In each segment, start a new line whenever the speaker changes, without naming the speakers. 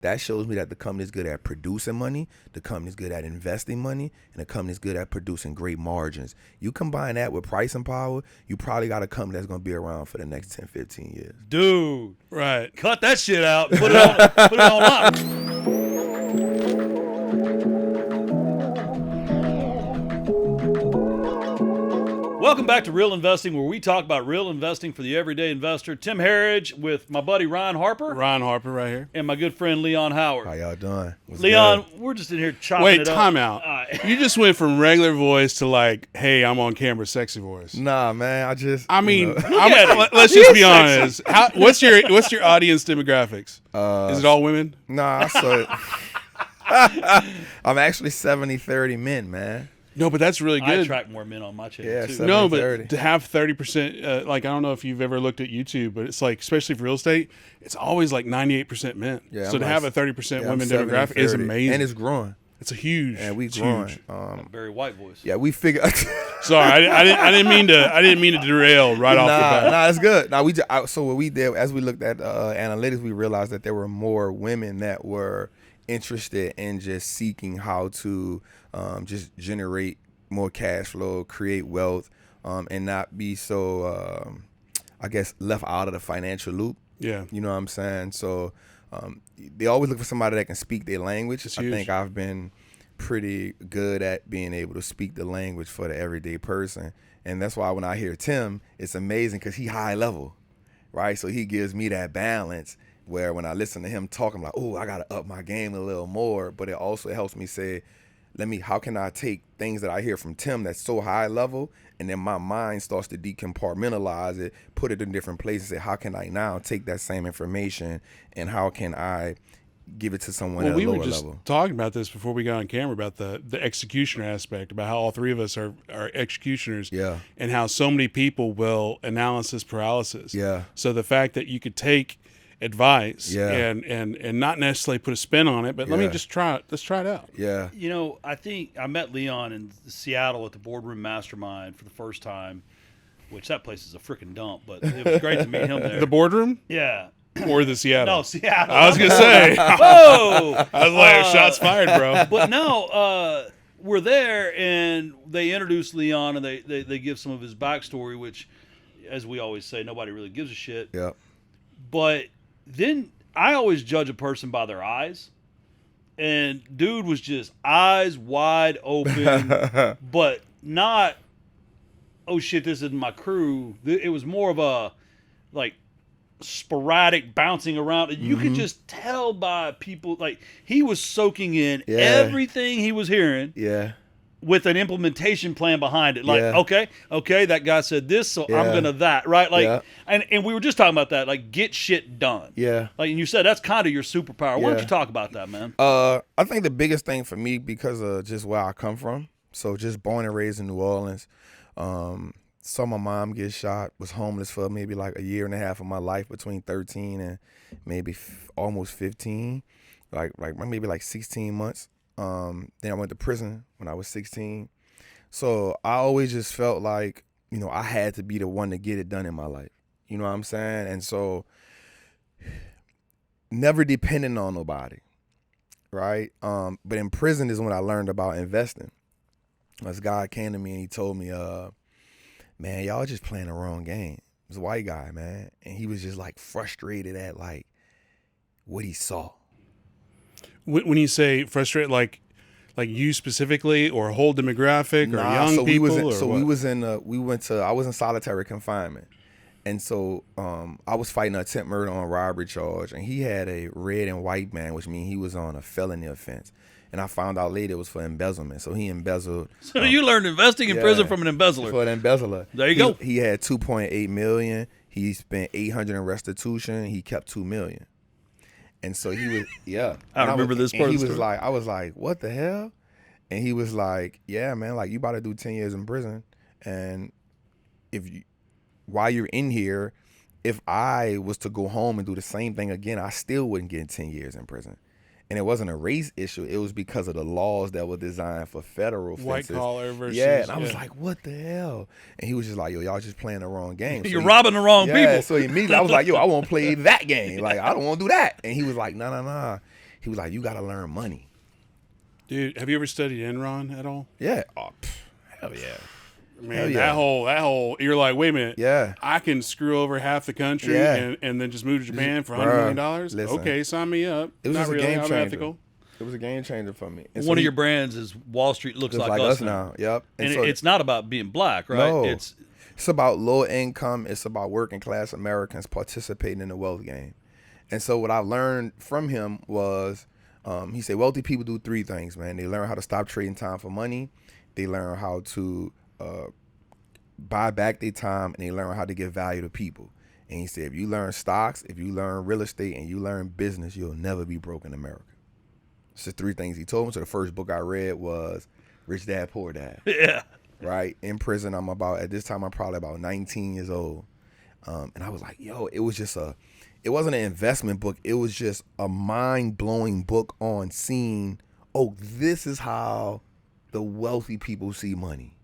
That shows me that the company is good at producing money, the company is good at investing money, and the company is good at producing great margins. You combine that with pricing power, you probably got a company that's going to be around for the next 10, 15 years.
Dude.
Right.
Cut that shit out. Put it on lock. Welcome back to Real Investing, where we talk about real investing for the everyday investor. Tim Harridge with my buddy Ryan Harper.
Ryan Harper right here.
And my good friend Leon Howard.
How y'all doing? What's
Leon,
good?
we're just in here chopping
Wait,
it up.
time out. You just went from regular voice to like, hey, I'm on camera, sexy voice.
Nah, man, let's just
be honest. What's your audience demographics? Is it all women?
Nah, I'm actually 70-30 men, man.
No, but that's really
I
good.
attract more men on my channel,
Yeah,
too.
70-30.
No, but to have 30%, like, I don't know if you've ever looked at YouTube, but it's like, especially for real estate, it's always like 98% men.
Yeah,
so
I'm
to
like-
have a 30%
Yeah,
women
I'm
demographic is
70-30.
amazing.
And it's growing.
It's a huge.
And we
it's
growing.
huge.
Very white voice.
Yeah, we figured.
Sorry, I didn't mean to derail right off the bat.
Nah, it's good. So what we did, as we looked at analytics, we realized that there were more women that were interested in just seeking how to just generate more cash flow, create wealth, and not be so, I guess, left out of the financial loop.
Yeah.
You know what I'm saying? So they always look for somebody that can speak their language.
It's
I
huge.
think I've been pretty good at being able to speak the language for the everyday person. And that's why when I hear Tim, it's amazing because he high level, right? So he gives me that balance where when I listen to him talk, I'm like, oh, I got to up my game a little more. But it also helps me say, how can I take things that I hear from Tim that's so high level, and then my mind starts to decompartmentalize it, put it in different places, say, how can I now take that same information and how can I give it to someone at a
we
lower
were just
level?
talking about this before we got on camera about the executioner aspect, about how all three of us are executioners.
Yeah.
And how so many people will analysis paralysis.
Yeah.
So the fact that you could take advice
Yeah.
and not necessarily put a spin on it, but let me
Yeah.
just try it. Let's try it out.
Yeah.
You know, I think I met Leon in Seattle at the Boardroom Mastermind for the first time, which that place is a freaking dump, but it was great to meet him there.
The boardroom
Yeah.
or the Seattle?
No, Seattle.
I was gonna say.
Whoa!
I was like, shots fired, bro.
But no, we're there, and they introduce Leon, and they give some of his backstory, which, as we always say, nobody really gives a shit.
Yeah.
But then I always judge a person by their eyes. And dude was just eyes wide open, but not, oh shit, this isn't my crew. It was more of a, like, sporadic bouncing around. You could just tell by people, like, he was soaking in everything he was hearing.
Yeah.
With an implementation plan behind it. Like,
Yeah.
okay, that guy said this, so I'm going to that, right? Like, and we were just talking about that, like, get shit done.
Yeah.
Like, and you said that's kind of your superpower. Why don't you talk about that, man?
I think the biggest thing for me, because of just where I come from, so just born and raised in New Orleans, saw my mom get shot, was homeless for maybe like a year and a half of my life, between 13 and maybe almost 15, like maybe like 16 months. Then I went to prison when I was 16. So I always just felt like, I had to be the one to get it done in my life. You know what I'm saying? And so never depending on nobody, right? But in prison is when I learned about investing. This guy came to me and he told me, man, y'all just playing the wrong game. It was a white guy, man. And he was just like frustrated at like what he saw.
When you say frustrated, like you specifically, or a whole demographic, or young
so
people,
I was in solitary confinement. And so I was fighting an attempt murder on robbery charge, and he had a red and white man, which means he was on a felony offense. And I found out later it was for embezzlement. So he embezzled.
So you learned investing in prison from an embezzler.
For an embezzler.
There you go.
He had $2.8 million. He spent $800 in restitution. He kept $2 million. And so he was,
I remember this part.
He was like, I was like, what the hell? And he was like, yeah, man, like you about to do 10 years in prison. And while you're in here, if I was to go home and do the same thing again, I still wouldn't get 10 years in prison. And it wasn't a race issue. It was because of the laws that were designed for federal offenses.
White collar versus.
Yeah, and I was like, what the hell? And he was just like, yo, y'all just playing the wrong game.
You're robbing the wrong people.
So immediately I was like, yo, I won't play that game. Like, I don't want to do that. And he was like, nah. He was like, you got to learn money.
Dude, have you ever studied Enron at all?
Yeah. Oh, hell yeah.
Man,
Hell yeah.
that whole, you're like, wait a minute.
Yeah.
I can screw over half the country
Yeah.
and then just move to Japan for $100 million?
Listen.
Okay, sign me up.
It was
Not
just a
really,
game
I'm
changer.
ethical.
It was a game changer for me. And
One
so
of your brands is Wall Street looks
just
like us now.
Yep.
And
so
it's not about being black, right?
No.
It's
about low income. It's about working class Americans participating in the wealth game. And so what I learned from him was, he said, wealthy people do 3 things, man. They learn how to stop trading time for money. They learn how to buy back their time, and they learn how to give value to people. And he said, if you learn stocks, if you learn real estate, and you learn business, you'll never be broke in America. It's the 3 things he told me. So the first book I read was Rich Dad, Poor Dad.
yeah.
Right? In prison, at this time, I'm probably about 19 years old. And I was like, yo, it wasn't an investment book. It was just a mind-blowing book on seeing, oh, this is how the wealthy people see money.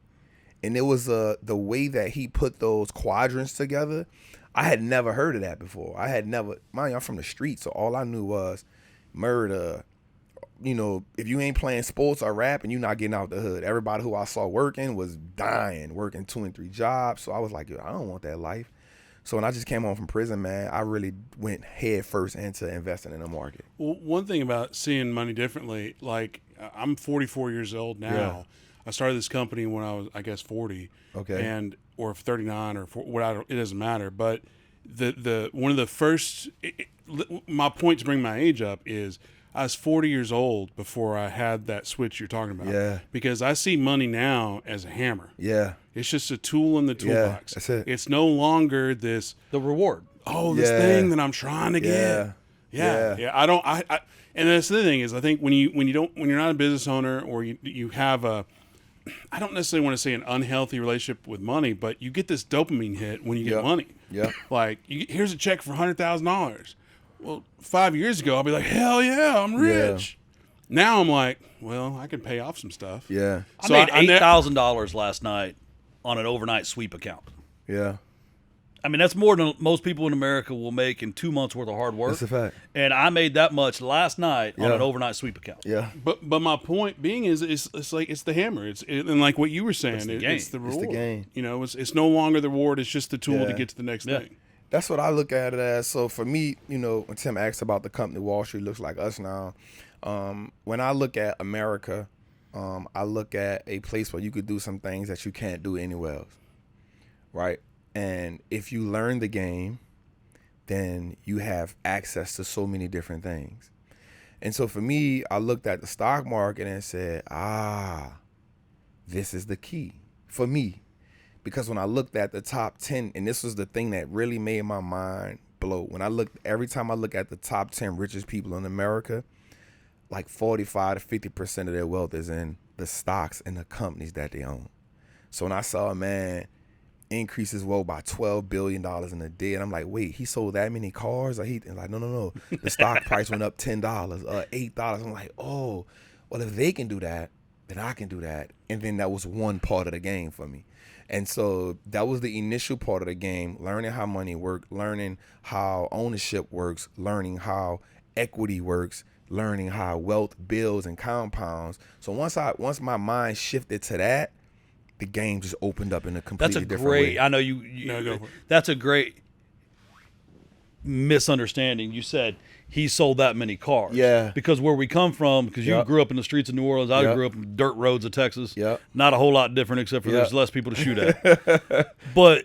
And it was the way that he put those quadrants together. I had never heard of that before. Mind you, I'm from the street, so all I knew was murder. You know, if you ain't playing sports or rap and you're not getting out the hood, everybody who I saw working was dying, working 2 and 3 jobs. So I was like, yo, I don't want that life. So when I just came home from prison, man, I really went head first into investing in the market.
Well, one thing about seeing money differently, like I'm 44 years old now.
Yeah.
I started this company when I was, I guess, 40.
Okay.
Or 39 or 40, it doesn't matter. But the one of the first, my point to bring my age up is I was 40 years old before I had that switch you're talking about.
Yeah.
Because I see money now as a hammer.
Yeah.
It's just a tool in the toolbox.
That's it.
It's no longer this,
The reward.
this
Yeah.
thing that I'm trying to get. Yeah. I don't. And that's the thing is, I think when you're not a business owner or you have I don't necessarily want to say an unhealthy relationship with money, but you get this dopamine hit when you get money.
Yeah.
Like, here's a check for $100,000. Well, 5 years ago, I'll be like, hell yeah, I'm rich. Now I'm like, well, I can pay off some stuff.
Yeah.
I made $8,000 last night on an overnight sweep account.
Yeah.
I mean, that's more than most people in America will make in 2 months worth of hard work.
That's a fact.
And I made that much last night on
Yeah.
an overnight sweep account.
Yeah.
But my point being is, it's like it's the hammer. And like what you were saying,
the game.
it's the
It's
reward.
the game.
You know, it's no longer the reward. It's just the tool to
Yeah.
get to the next
Yeah.
thing.
That's what I look at it as. So for me, you know, when Tim asked about the company Wall Street looks like us now, when I look at America, I look at a place where you could do some things that you can't do anywhere else, right? And if you learn the game, then you have access to so many different things. And so for me, I looked at the stock market and said, this is the key for me. Because when I looked at the top 10, and this was the thing that really made my mind blow. Every time I look at the top 10 richest people in America, like 45 to 50% of their wealth is in the stocks and the companies that they own. So when I saw a man increase his wealth by $12 billion in a day, and I'm like, wait, he sold that many cars? And like, no. The stock price went up $10, $8. I'm like, oh, well, if they can do that, then I can do that. And then that was one part of the game for me. And so that was the initial part of the game, learning how money works, learning how ownership works, learning how equity works, learning how wealth builds and compounds. So once my mind shifted to that, the game just opened up in a completely different way.
I know
go for it.
that's a great misunderstanding. You said he sold that many cars.
Yeah.
Because where we come from, because you
Yep.
grew up in the streets of New Orleans, I
Yep.
grew up in dirt roads of Texas.
Yep.
Not a whole lot different except for
Yep.
there's less people to shoot at. But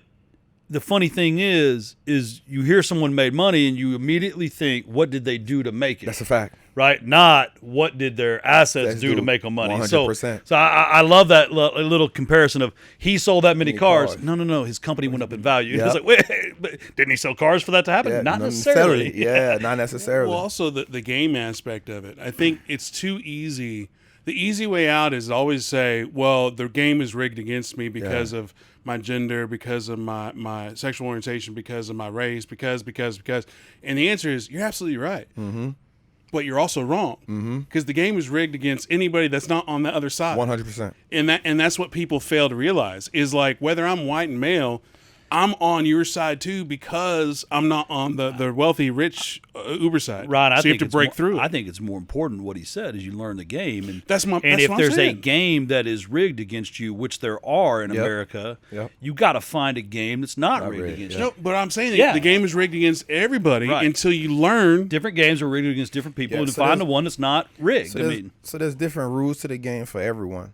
the funny thing is you hear someone made money and you immediately think, what did they do to make it?
That's a fact.
Right? Not what did their assets
Let's
do
do
to make them money.
100%.
So I love that little comparison of he sold that many cars.
cars.
No. His company went up in value.
Yep.
It's like, wait, but didn't he sell cars for that to happen?
Yeah,
Not necessarily.
Yeah, not necessarily.
Well, also the game aspect of it. I think it's too easy. The easy way out is always say, well, the game is rigged against me because of my gender, because of my sexual orientation, because of my race, because. And the answer is, you're absolutely right. Mm-hmm. But you're also wrong. Because the game is rigged against anybody that's not on the other side.
100%.
And that's what people fail to realize is like whether I'm white and male, I'm on your side too because I'm not on the wealthy, rich Uber side.
Right,
so you have to break through it.
I think it's more important what he said is you learn the game, and
That's
if
what I'm
there's a
saying.
game that is rigged against you, which there are in America, you got to find a game that's not rigged against you.
No, but I'm saying
Yeah.
the game is rigged against everybody
Right.
until you learn.
Different games are rigged against different people,
Yeah,
and
so
find
there's-
the one that's not rigged.
So there's different rules to the game for everyone.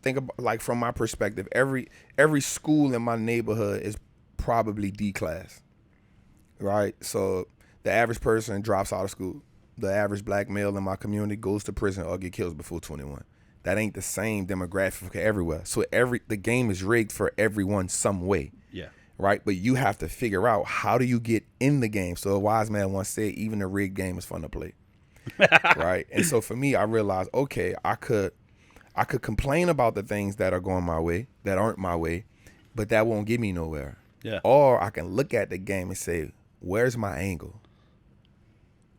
Think about, like, from my perspective, every school in my neighborhood is probably D class, right? So the average person drops out of school. The average black male in my community goes to prison or get killed before 21. That ain't the same demographic everywhere. So the game is rigged for everyone some way.
Yeah.
Right? But you have to figure out, how do you get in the game? So a wise man once said, even a rigged game is fun to play. Right? And so for me, I realized, okay, I could complain about the things that are going my way, that aren't my way, but that won't get me nowhere.
Yeah.
Or I can look at the game and say, where's my angle?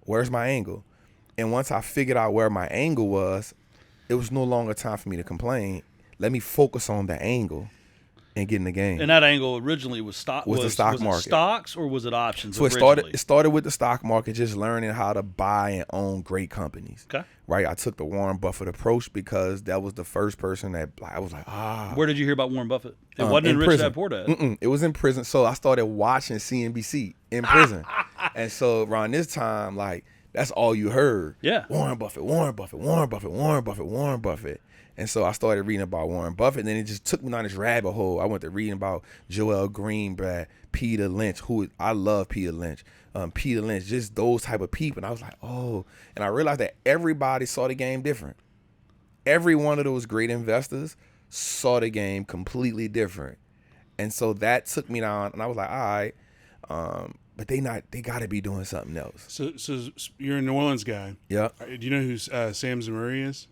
Where's my angle? And once I figured out where my angle was, it was no longer time for me to complain. Let me focus on the angle and get in the game.
And that angle originally was the stock
market.
it stocks or was it options?
So it started with the stock market, just learning how to buy and own great companies.
Okay.
Right. I took the Warren Buffett approach because that was the first person that I was like,
Where did you hear about Warren Buffett? It wasn't in Rich
prison.
Dad Poor Dad.
It was in prison. So I started watching CNBC in prison. And so around this time, like, that's all you heard.
Yeah.
Warren Buffett, Warren Buffett, Warren Buffett, Warren Buffett, Warren Buffett. And so I started reading about Warren Buffett, and then it just took me down this rabbit hole. I went to reading about Joel Greenblatt, Peter Lynch, I love Peter Lynch. Peter Lynch, just those type of people. And I was like, oh. And I realized that everybody saw the game different. Every one of those great investors saw the game completely different. And so that took me down, and I was like, all right, but they got to be doing something else.
So you're a New Orleans guy.
Yeah.
Do you know who Sam Zamuri is?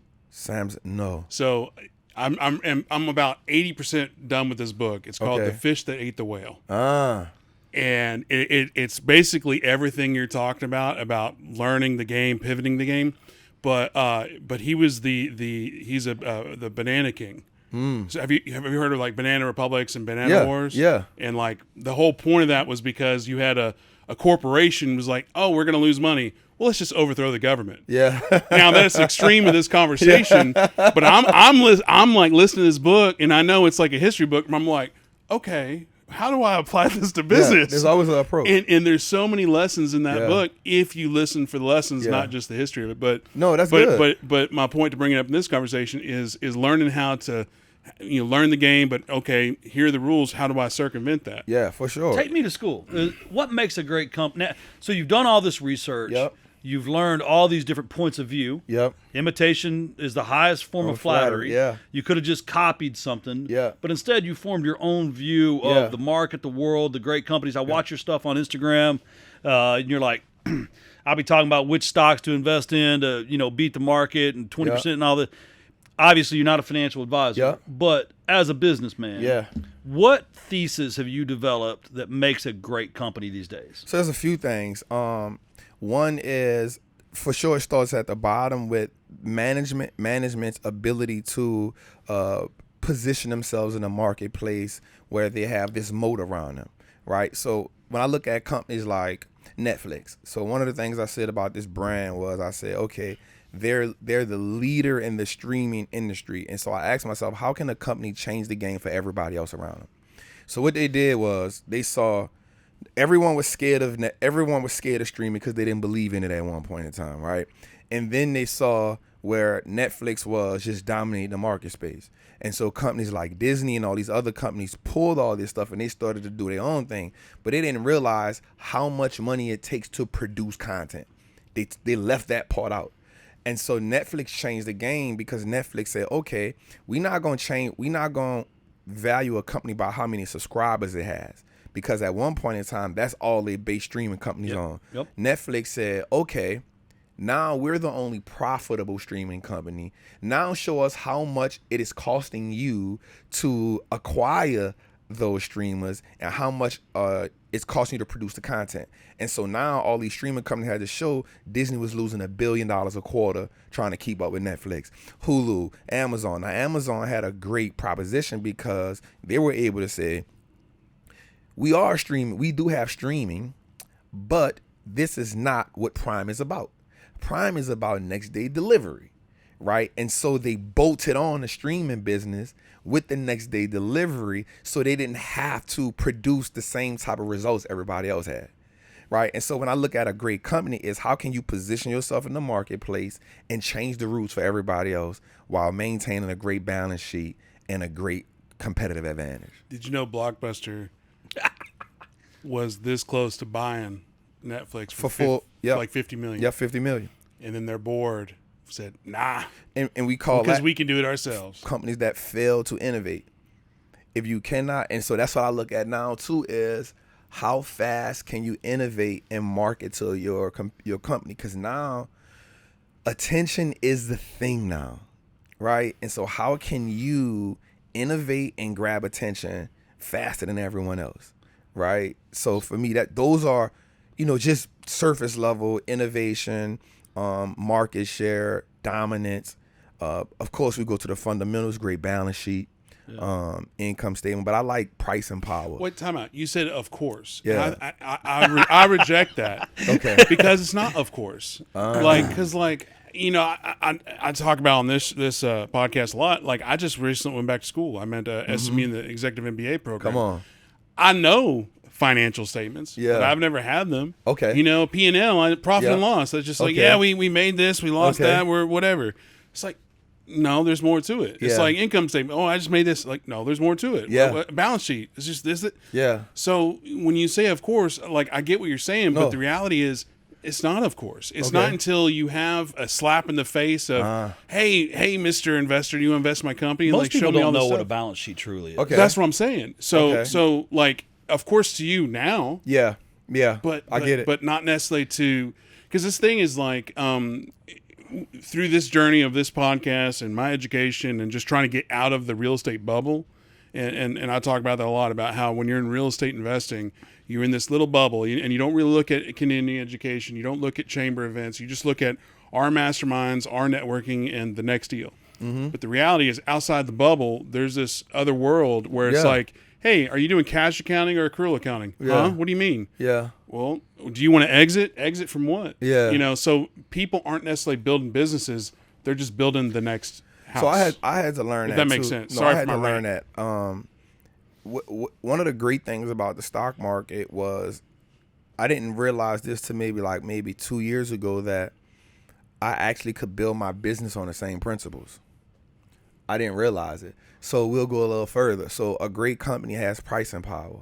No.
So I'm about 80% done with this book. It's called
Okay.
The Fish That Ate the Whale.
Ah.
And it's basically everything you're talking about learning the game, pivoting the game. But he was he's the Banana King. So have you heard of like Banana Republics and Banana Wars?
Yeah.
And like the whole point of that was because you had a corporation was like, oh, we're going to lose money. Well, let's just overthrow the government.
Yeah.
Now that's extreme in this conversation, but I'm like listening to this book, and I know it's like a history book, and I'm like, okay, how do I apply this to business?
There's always an approach.
And there's so many lessons in that book if you listen for the lessons, not just the history of it. But
no, that's good.
But my point to bring it up in this conversation is learning how to learn the game. But okay, here are the rules. How do I circumvent that?
Yeah, for sure.
Take me to school. What makes a great company? So you've done all this research.
Yep.
You've learned all these different points of view.
Yep.
Imitation is the highest form of flattery.
Yeah.
You could have just copied something.
Yeah.
But instead, you formed your own view of the market, the world, the great companies. I watch your stuff on Instagram, and you're like, I'll be talking about which stocks to invest in to, beat the market and 20% and all that. Obviously, you're not a financial advisor.
Yeah.
But as a businessman, what thesis have you developed that makes a great company these days?
So there's a few things. One is, for sure, it starts at the bottom with management's ability to position themselves in a marketplace where they have this moat around them, right? So when I look at companies like Netflix, so one of the things I said about this brand was I said, okay, they're the leader in the streaming industry. And so I asked myself, how can a company change the game for everybody else around them? So what they did was they saw everyone was scared of streaming because they didn't believe in it at one point in time, right? And then they saw where Netflix was just dominating the market space. And so companies like Disney and all these other companies pulled all this stuff and they started to do their own thing, but they didn't realize how much money it takes to produce content. They left that part out. And so Netflix changed the game because Netflix said, okay, we're not going to value a company by how many subscribers it has. Because at one point in time, that's all they base streaming companies on.
Yep.
Netflix said, okay, now we're the only profitable streaming company. Now show us how much it is costing you to acquire those streamers and how much it's costing you to produce the content. And so now all these streaming companies had to show Disney was losing $1 billion a quarter trying to keep up with Netflix, Hulu, Amazon. Now Amazon had a great proposition because they were able to say, we are streaming, we do have streaming, but this is not what Prime is about. Prime is about next day delivery, right? And so they bolted on the streaming business with the next day delivery so they didn't have to produce the same type of results everybody else had, right? And so when I look at a great company is how can you position yourself in the marketplace and change the rules for everybody else while maintaining a great balance sheet and a great competitive advantage.
Did you know Blockbuster was this close to buying Netflix for like $50 million?
Yeah, $50 million.
And then their board said, nah.
And we call
because
that
we can do it ourselves.
Companies that fail to innovate. If you cannot, and so that's what I look at now too, is how fast can you innovate and market to your company? Because now attention is the thing now, right? And so how can you innovate and grab attention faster than everyone else, right? So for me, that those are, just surface level innovation, market share, dominance. Of course, we go to the fundamentals, great balance sheet, income statement, but I like pricing power.
Wait, time out. You said of course.
Yeah.
I reject that.
Okay.
Because it's not of course. I talk about on this podcast a lot. Like I just recently went back to school. I meant SME in the executive MBA program.
Come on.
I know financial statements, but I've never had them.
Okay.
P&L, profit and loss. That's just like, we made this, we lost that, we're whatever. It's like, no, there's more to it. It's like income statement. Oh, I just made this. Like, no, there's more to it.
Yeah.
Balance sheet. It's just this.
Yeah.
So when you say, of course, like I get what you're saying, but the reality is, it's not, of course. It's not until you have a slap in the face of, hey, Mr. Investor, you invest in my company, and
Most
like show
people
me all
don't
this
know
stuff.
what a balance sheet truly is.
Okay.
That's what I'm saying. So,
Okay.
like, of course to you now.
Yeah.
But
I get it.
But not necessarily to, because this thing is like, through this journey of this podcast and my education and just trying to get out of the real estate bubble, and I talk about that a lot, about how when you're in real estate investing, you're in this little bubble and you don't really look at continuing education. You don't look at chamber events. You just look at our masterminds, our networking, and the next deal. Mm-hmm. But the reality is outside the bubble, there's this other world where it's like, hey, are you doing cash accounting or accrual accounting?
Yeah.
Huh? What do you mean?
Yeah.
Well, do you want to exit? Exit from what?
Yeah.
So people aren't necessarily building businesses. They're just building the next house.
So I had to learn
If
that
that makes
too.
sense.
No,
Sorry
I had
for
to
my
learn that. One of the great things about the stock market was I didn't realize this till maybe 2 years ago that I actually could build my business on the same principles. I didn't realize it. So we'll go a little further. So a great company has pricing power,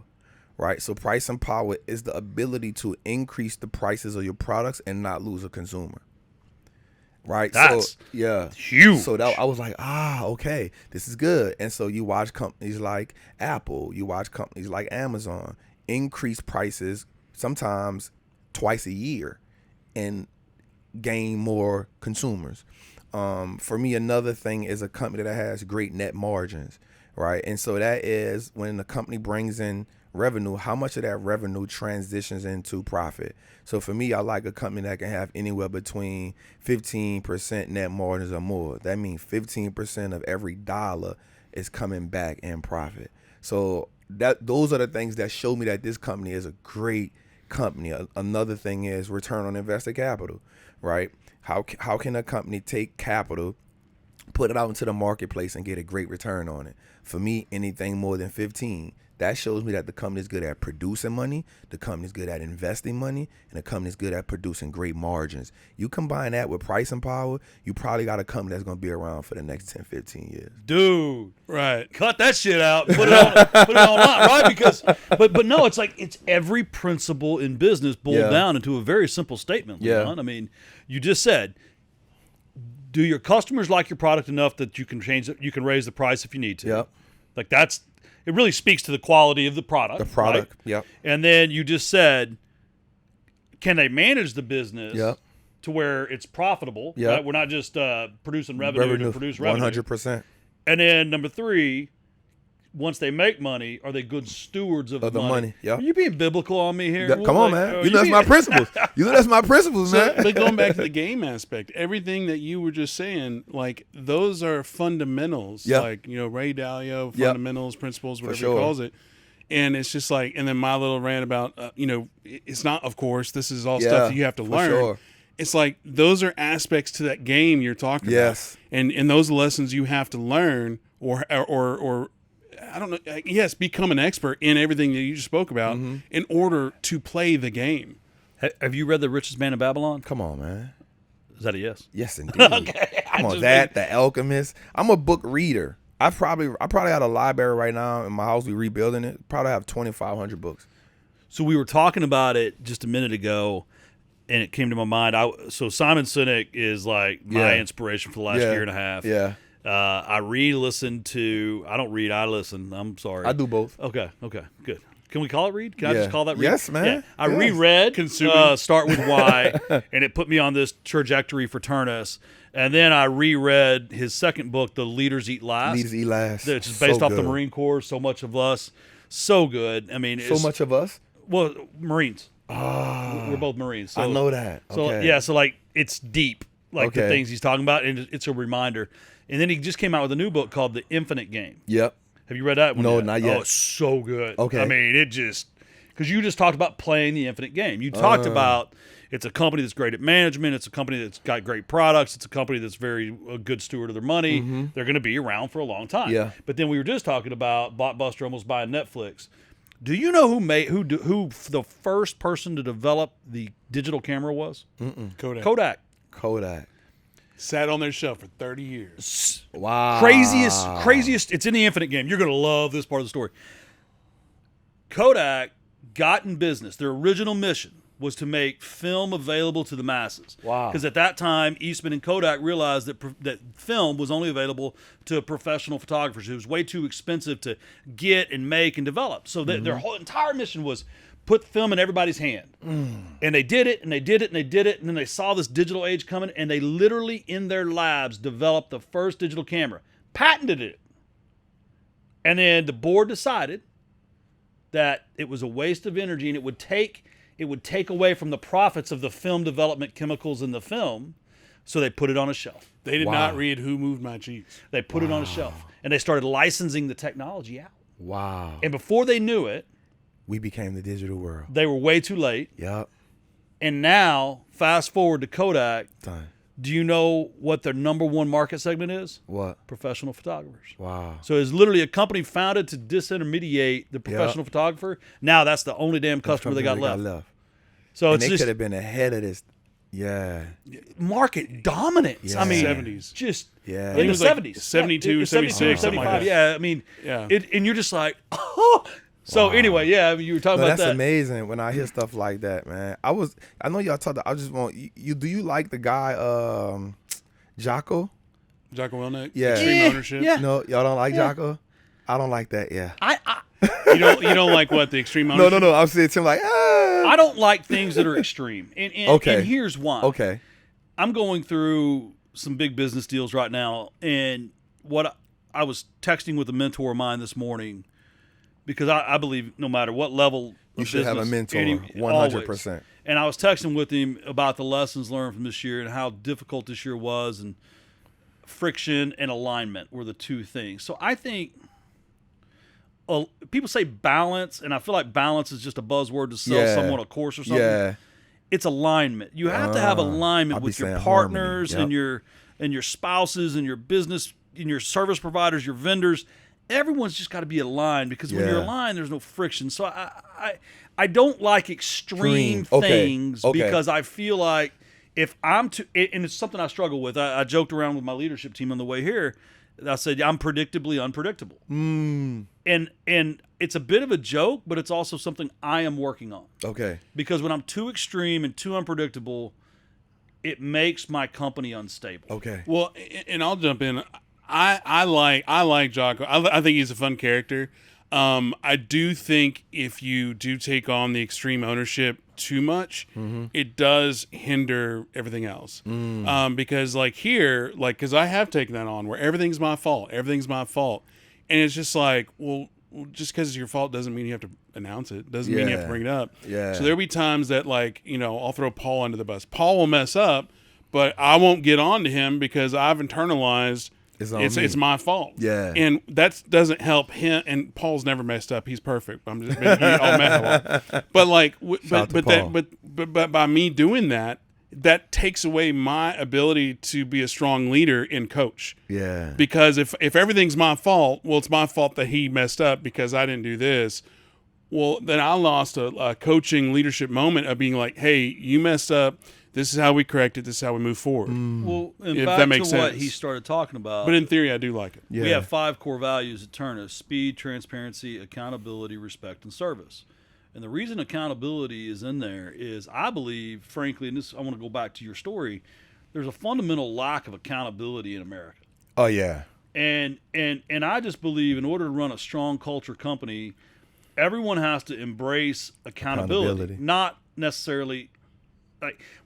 right? So pricing power is the ability to increase the prices of your products and not lose a consumer. Right.
That's huge.
So I was like, okay, this is good. And so you watch companies like Apple, you watch companies like Amazon increase prices sometimes twice a year and gain more consumers. For me, another thing is a company that has great net margins, right? And so that is when the company brings in revenue, how much of that revenue transitions into profit. So for me, I like a company that can have anywhere between 15% net margins or more. That means 15% of every dollar is coming back in profit. So those are the things that show me that this company is a great company. Another thing is return on invested capital, right? How can a company take capital, put it out into the marketplace and get a great return on it? For me, anything more than 15. That shows me that the company is good at producing money, the company is good at investing money, and the company is good at producing great margins. You combine that with pricing power, you probably got a company that's going to be around for the next 10, 15 years.
Dude.
Right.
Cut that shit out. Put it online, right? Because, but no, it's like it's every principle in business boiled down into a very simple statement, Leon. I mean, you just said, do your customers like your product enough that you can change it, you can raise the price if you need to?
Yep.
Like it really speaks to the quality of the product.
The product,
right?
yep.
And then you just said, can they manage the business
Yep.
to where it's profitable?
Yep.
Right? We're not just producing revenue to produce revenue.
100%.
And then number 3, once they make money, are they good stewards of
the money? Yep.
Are you being biblical on me here?
Come on, man. You know that's my principles. You know that's my principles, man.
But going back to the game aspect, everything that you were just saying, like those are fundamentals.
Yep.
Like, Ray Dalio, fundamentals, principles, whatever
sure.
he calls it. And it's just like, and then my little rant about, it's not, of course, this is all stuff that you have to learn.
Sure.
It's like those are aspects to that game you're talking about. And those lessons you have to learn or I don't know, yes, become an expert in everything that you just spoke about in order to play the game.
Have you read The Richest Man in Babylon?
Come on, man.
Is that a yes?
Yes, indeed.
Okay.
Come on, The Alchemist. I'm a book reader. I probably got a library right now in my house. We rebuilding it. Probably have 2,500 books.
So we were talking about it just a minute ago, and it came to my mind. So Simon Sinek is like my inspiration for the last year and a half.
Yeah.
I re-listened to. I don't read. I listen. I'm sorry.
I do both.
Okay. Good. Can we call it read? Can I just call that read?
Yes, man.
Yeah. I reread Start With Why, and it put me on this trajectory for Ternus. And then I reread his second book, The Leaders Eat Last.
Leaders Eat Last.
Which is based off the Marine Corps, So Much of Us. So good. I mean,
So Much of Us?
Well, Marines. We're both Marines. So,
I know that. Okay.
So like it's deep, like the things he's talking about, and it's a reminder. And then he just came out with a new book called The Infinite Game.
Yep.
Have you read that one?
No,
yet?
not yet.
Oh, it's so good.
Okay.
I mean, because you just talked about playing the infinite game. You talked about it's a company that's great at management. It's a company that's got great products. It's a company that's a good steward of their money. They're going to be around for a long time.
Yeah. But
then we were just talking about Blockbuster almost buying Netflix. Do you know who the first person to develop the digital camera was? Kodak.
Sat on their shelf for 30 years.
Wow.
Craziest. It's in the infinite game. You're going to love this part of the story. Kodak got in business. Their original mission was to make film available to the masses.
Wow.
Because at that time, Eastman and Kodak realized that film was only available to professional photographers. It was way too expensive to get and make and develop. So their whole entire mission was put film in everybody's hand. And they did it, and they did it, and they did it, and then they saw this digital age coming, and they literally, in their labs, developed the first digital camera, patented it. And then the board decided that it was a waste of energy, and it would take away from the profits of the film development chemicals in the film, so they put it on a shelf.
They did not read Who Moved My Cheese.
They put it on a shelf, and they started licensing the technology out.
Wow.
And before they knew it,
we became the digital world.
they were way too late.
Yep.
And now, fast forward to Kodak.
Done.
Do you know what their number one market segment is?
What?
Professional photographers.
Wow.
So it's literally a company founded to disintermediate the professional photographer. Now that's the only damn customer they got left. So
and
it's
they
just
could have been ahead of this. Yeah.
market dominance.
Yeah.
I mean,
70s.
just
Yeah.
in the
was like
70s.
72, 76, something like that.
Yeah, I mean, and you're just like, oh. So anyway, yeah, you were talking about
that's
that.
amazing when I hear stuff like that, man. I know y'all talked. I just want you. Do you like the guy, Jocko?
Jocko Willink?
Yeah.
Extreme Ownership?
Yeah.
No, y'all don't like Jocko. I don't like that. Yeah.
You don't like what, the Extreme Ownership?
No. I'm saying to him like,
I don't like things that are extreme. And here's why.
Okay.
I'm going through some big business deals right now, and what I was texting with a mentor of mine this morning, because I believe no matter what level
You
of
should have a
business,
mentor, 100%.
And I was texting with him about the lessons learned from this year and how difficult this year was, and friction and alignment were the two things. So I think people say balance, and I feel like balance is just a buzzword to sell someone a course or something.
Yeah.
It's alignment. You have to have alignment with your partners and your spouses and your business and your service providers, your vendors. Everyone's just got to be aligned, because when you're aligned, there's no friction. So I don't like extreme things because I feel like if I'm too, and it's something I struggle with. I joked around with my leadership team on the way here. I said, I'm predictably unpredictable. And it's a bit of a joke, but it's also something I am working on. Okay. Because when I'm too extreme and too unpredictable, it makes my company unstable.
Okay.
Well, and I'll jump in. I like Jocko. I think he's a fun character. I do think if you do take on the extreme ownership too much, it does hinder everything else. Because because I have taken that on where everything's my fault. And it's just like, well, just because it's your fault doesn't mean you have to announce it. Doesn't mean you have to bring it up.
Yeah.
So there'll be times that, like, I'll throw Paul under the bus. Paul will mess up, but I won't get on to him because I've internalized it's my fault.
Yeah.
And that doesn't help him. And Paul's never messed up. He's perfect. I'm just all met a lot. But like, but by me doing that, that takes away my ability to be a strong leader and coach.
Yeah.
Because if everything's my fault, well, it's my fault that he messed up because I didn't do this. Well, then I lost a coaching leadership moment of being like, hey, you messed up. This is how we correct it. This is how we move forward.
Well, and
If
back
that makes
to what
sense.
he started talking about.
But in theory, I do like it.
Yeah.
We have 5 core values at Ternus: speed, transparency, accountability, respect, and service. And the reason accountability is in there is, I believe, frankly, and this, I want to go back to your story, there's a fundamental lack of accountability in America.
Oh yeah.
And I just believe in order to run a strong culture company, everyone has to embrace accountability. Not necessarily,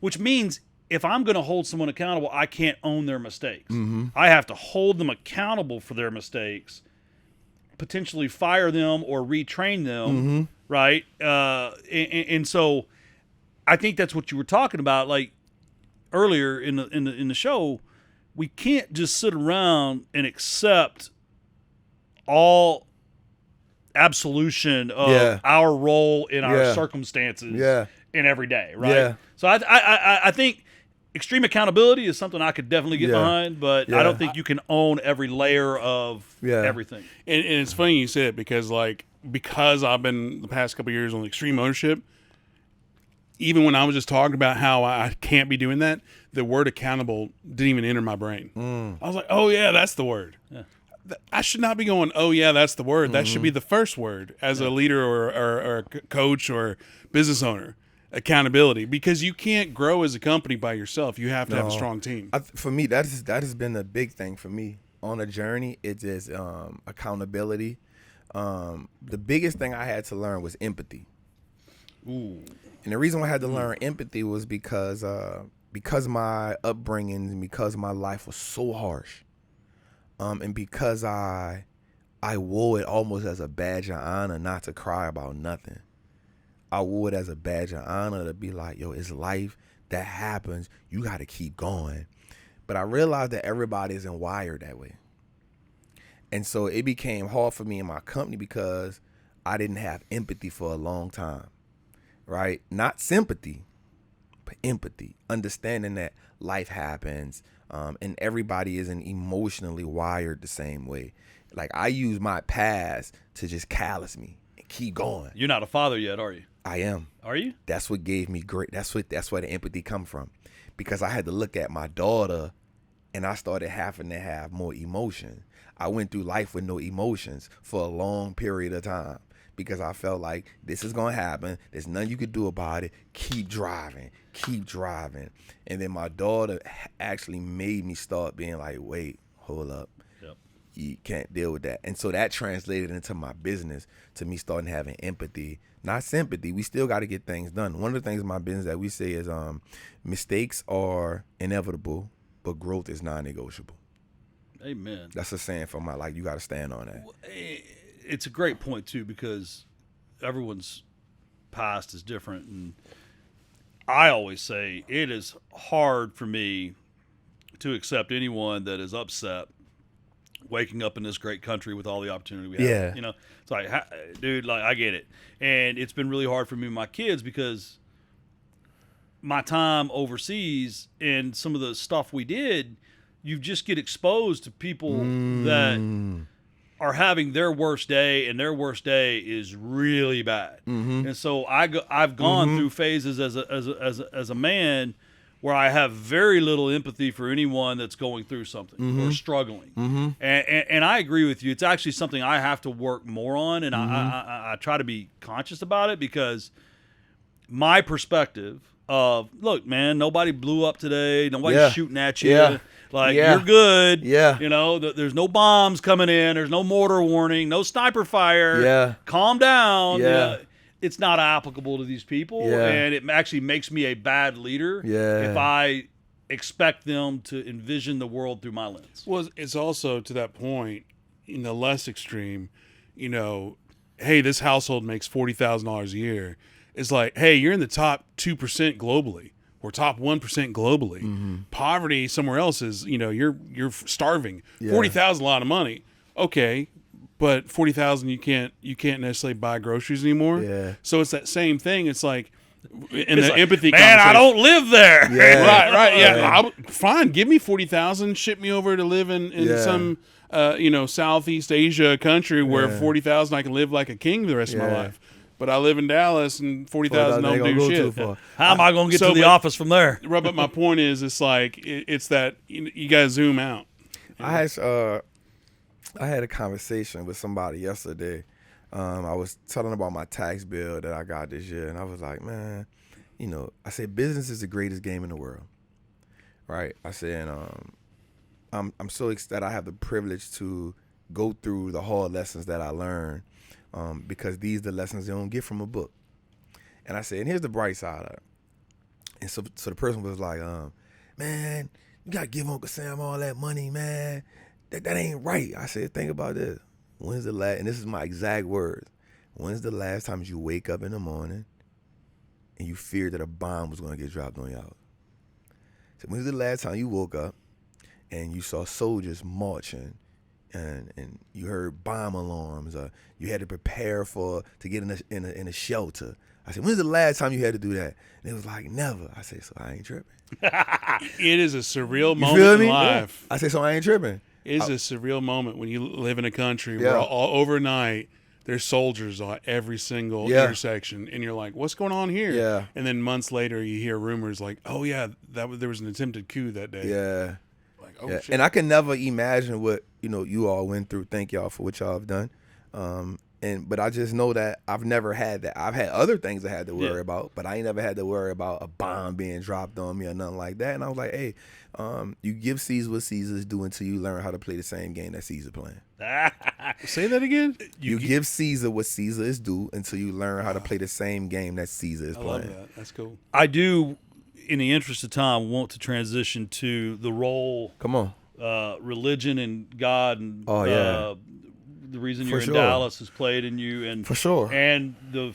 which means if I'm going to hold someone accountable, I can't own their mistakes. I have to hold them accountable for their mistakes, potentially fire them or retrain them, right? And so I think that's what you were talking about, like earlier in the show. We can't just sit around and accept all absolution of our role in our circumstances in every day, right?
Yeah.
So I think extreme accountability is something I could definitely get behind, but I don't think you can own every layer of everything.
And it's funny you say it because I've been the past couple of years on extreme ownership. Even when I was just talking about how I can't be doing that, the word accountable didn't even enter my brain. I was like, oh yeah, that's the word. Yeah. I should not be going, oh yeah, that's the word. That should be the first word as a leader or a coach or business owner. Accountability, because you can't grow as a company by yourself. You have to have a strong team.
For me, that has been a big thing for me on a journey. It is accountability. The biggest thing I had to learn was empathy.
Ooh.
And the reason why I had to learn empathy was because my upbringing and because my life was so harsh, and because I wore it almost as a badge of honor not to cry about nothing. I wore it as a badge of honor to be like, yo, it's life that happens. You got to keep going. But I realized that everybody isn't wired that way. And so it became hard for me in my company because I didn't have empathy for a long time, right? Not sympathy, but empathy. Understanding that life happens, and everybody isn't emotionally wired the same way. Like, I use my past to just callous me and keep going.
You're not a father yet, are you?
I am.
Are you?
That's what gave me great. That's where the empathy come from, because I had to look at my daughter, and I started having to have more emotion. I went through life with no emotions for a long period of time because I felt like this is gonna happen. There's nothing you could do about it. Keep driving, and then my daughter actually made me start being like, wait, hold up. You can't deal with that. And so that translated into my business, to me starting having empathy, not sympathy. We still got to get things done. One of the things in my business that we say is mistakes are inevitable, but growth is non-negotiable.
Amen.
That's a saying for my life. You got to stand on that.
It's a great point, too, because everyone's past is different. And I always say it is hard for me to accept anyone that is upset waking up in this great country with all the opportunity we have.
Yeah.
You know, it's like, dude, like, I get it. And it's been really hard for me and my kids because my time overseas and some of the stuff we did, you just get exposed to people that are having their worst day, and their worst day is really bad. And so I've gone through phases as a man where I have very little empathy for anyone that's going through something or struggling. And I agree with you. It's actually something I have to work more on, and I try to be conscious about it, because my perspective of, look, man, nobody blew up today. Nobody's shooting at you. You're good. You know, there's no bombs coming in. There's no mortar warning. No sniper fire. Calm down. It's not applicable to these people, and it actually makes me a bad leader if I expect them to envision the world through my lens.
Well, it's also to that point, in the less extreme, hey, this household makes $40,000 a year. It's like, hey, you're in the top 2% globally, or top 1% globally.
Mm-hmm.
Poverty somewhere else is, you're starving.
Yeah.
40,000 a lot of money. Okay, but 40,000 you can't necessarily buy groceries anymore.
Yeah.
So it's that same thing. It's like in
It's
the
like,
empathy.
man, I
conversation-
don't live there.
Yeah.
Right, yeah.
Yeah.
Fine, give me 40,000. Ship me over to live in
Yeah.
some, Southeast Asia country where
Yeah.
40,000 I can live like a king the rest of my
Yeah.
life. But I live in Dallas and 40,000
They
don't
gonna
do
go
shit.
too far.
How am I going to get
So,
to the
but-
office from there?
Right, but my point is, it's like it's that you got to zoom out.
I had a conversation with somebody yesterday. I was telling about my tax bill that I got this year, and I was like, man, I said business is the greatest game in the world, right? I said, I'm so excited I have the privilege to go through the hard lessons that I learned, because these are the lessons you don't get from a book. And I said, and here's the bright side of it. And so the person was like, man, you gotta give Uncle Sam all that money, man. That ain't right. I said, think about this. When's the last, and this is my exact words, when's the last time you wake up in the morning and you feared that a bomb was gonna get dropped on your house? So when's the last time you woke up and you saw soldiers marching and you heard bomb alarms, or you had to prepare to get in a shelter? I said, when's the last time you had to do that? And it was like, never. I said, so I ain't tripping.
It is a surreal
You feel
moment
me?
in life.
I said, so I ain't tripping.
It is a surreal moment when you live in a country
Yeah.
where all overnight there's soldiers on every single
Yeah.
intersection, and you're like, "What's going on here?"
Yeah.
And then months later, you hear rumors like, "Oh yeah, there was an attempted coup that day."
Yeah.
Like, oh
Yeah.
shit.
And I can never imagine what, you all went through. Thank y'all for what y'all have done. But I just know that I've never had that. I've had other things I had to worry about, but I ain't never had to worry about a bomb being dropped on me or nothing like that. And I was like, hey, you give Caesar what Caesar's due until you learn how to play the same game that Caesar playing.
Say that again.
You give Caesar what Caesar is due until you learn how to play the same game that Caesar is
I
playing.
love that. That's cool.
I do, in the interest of time, want to transition to the role
Come on.
religion and God and
Oh, yeah.
the reason
For
you're
sure.
in Dallas has played in you, and
For sure.
and the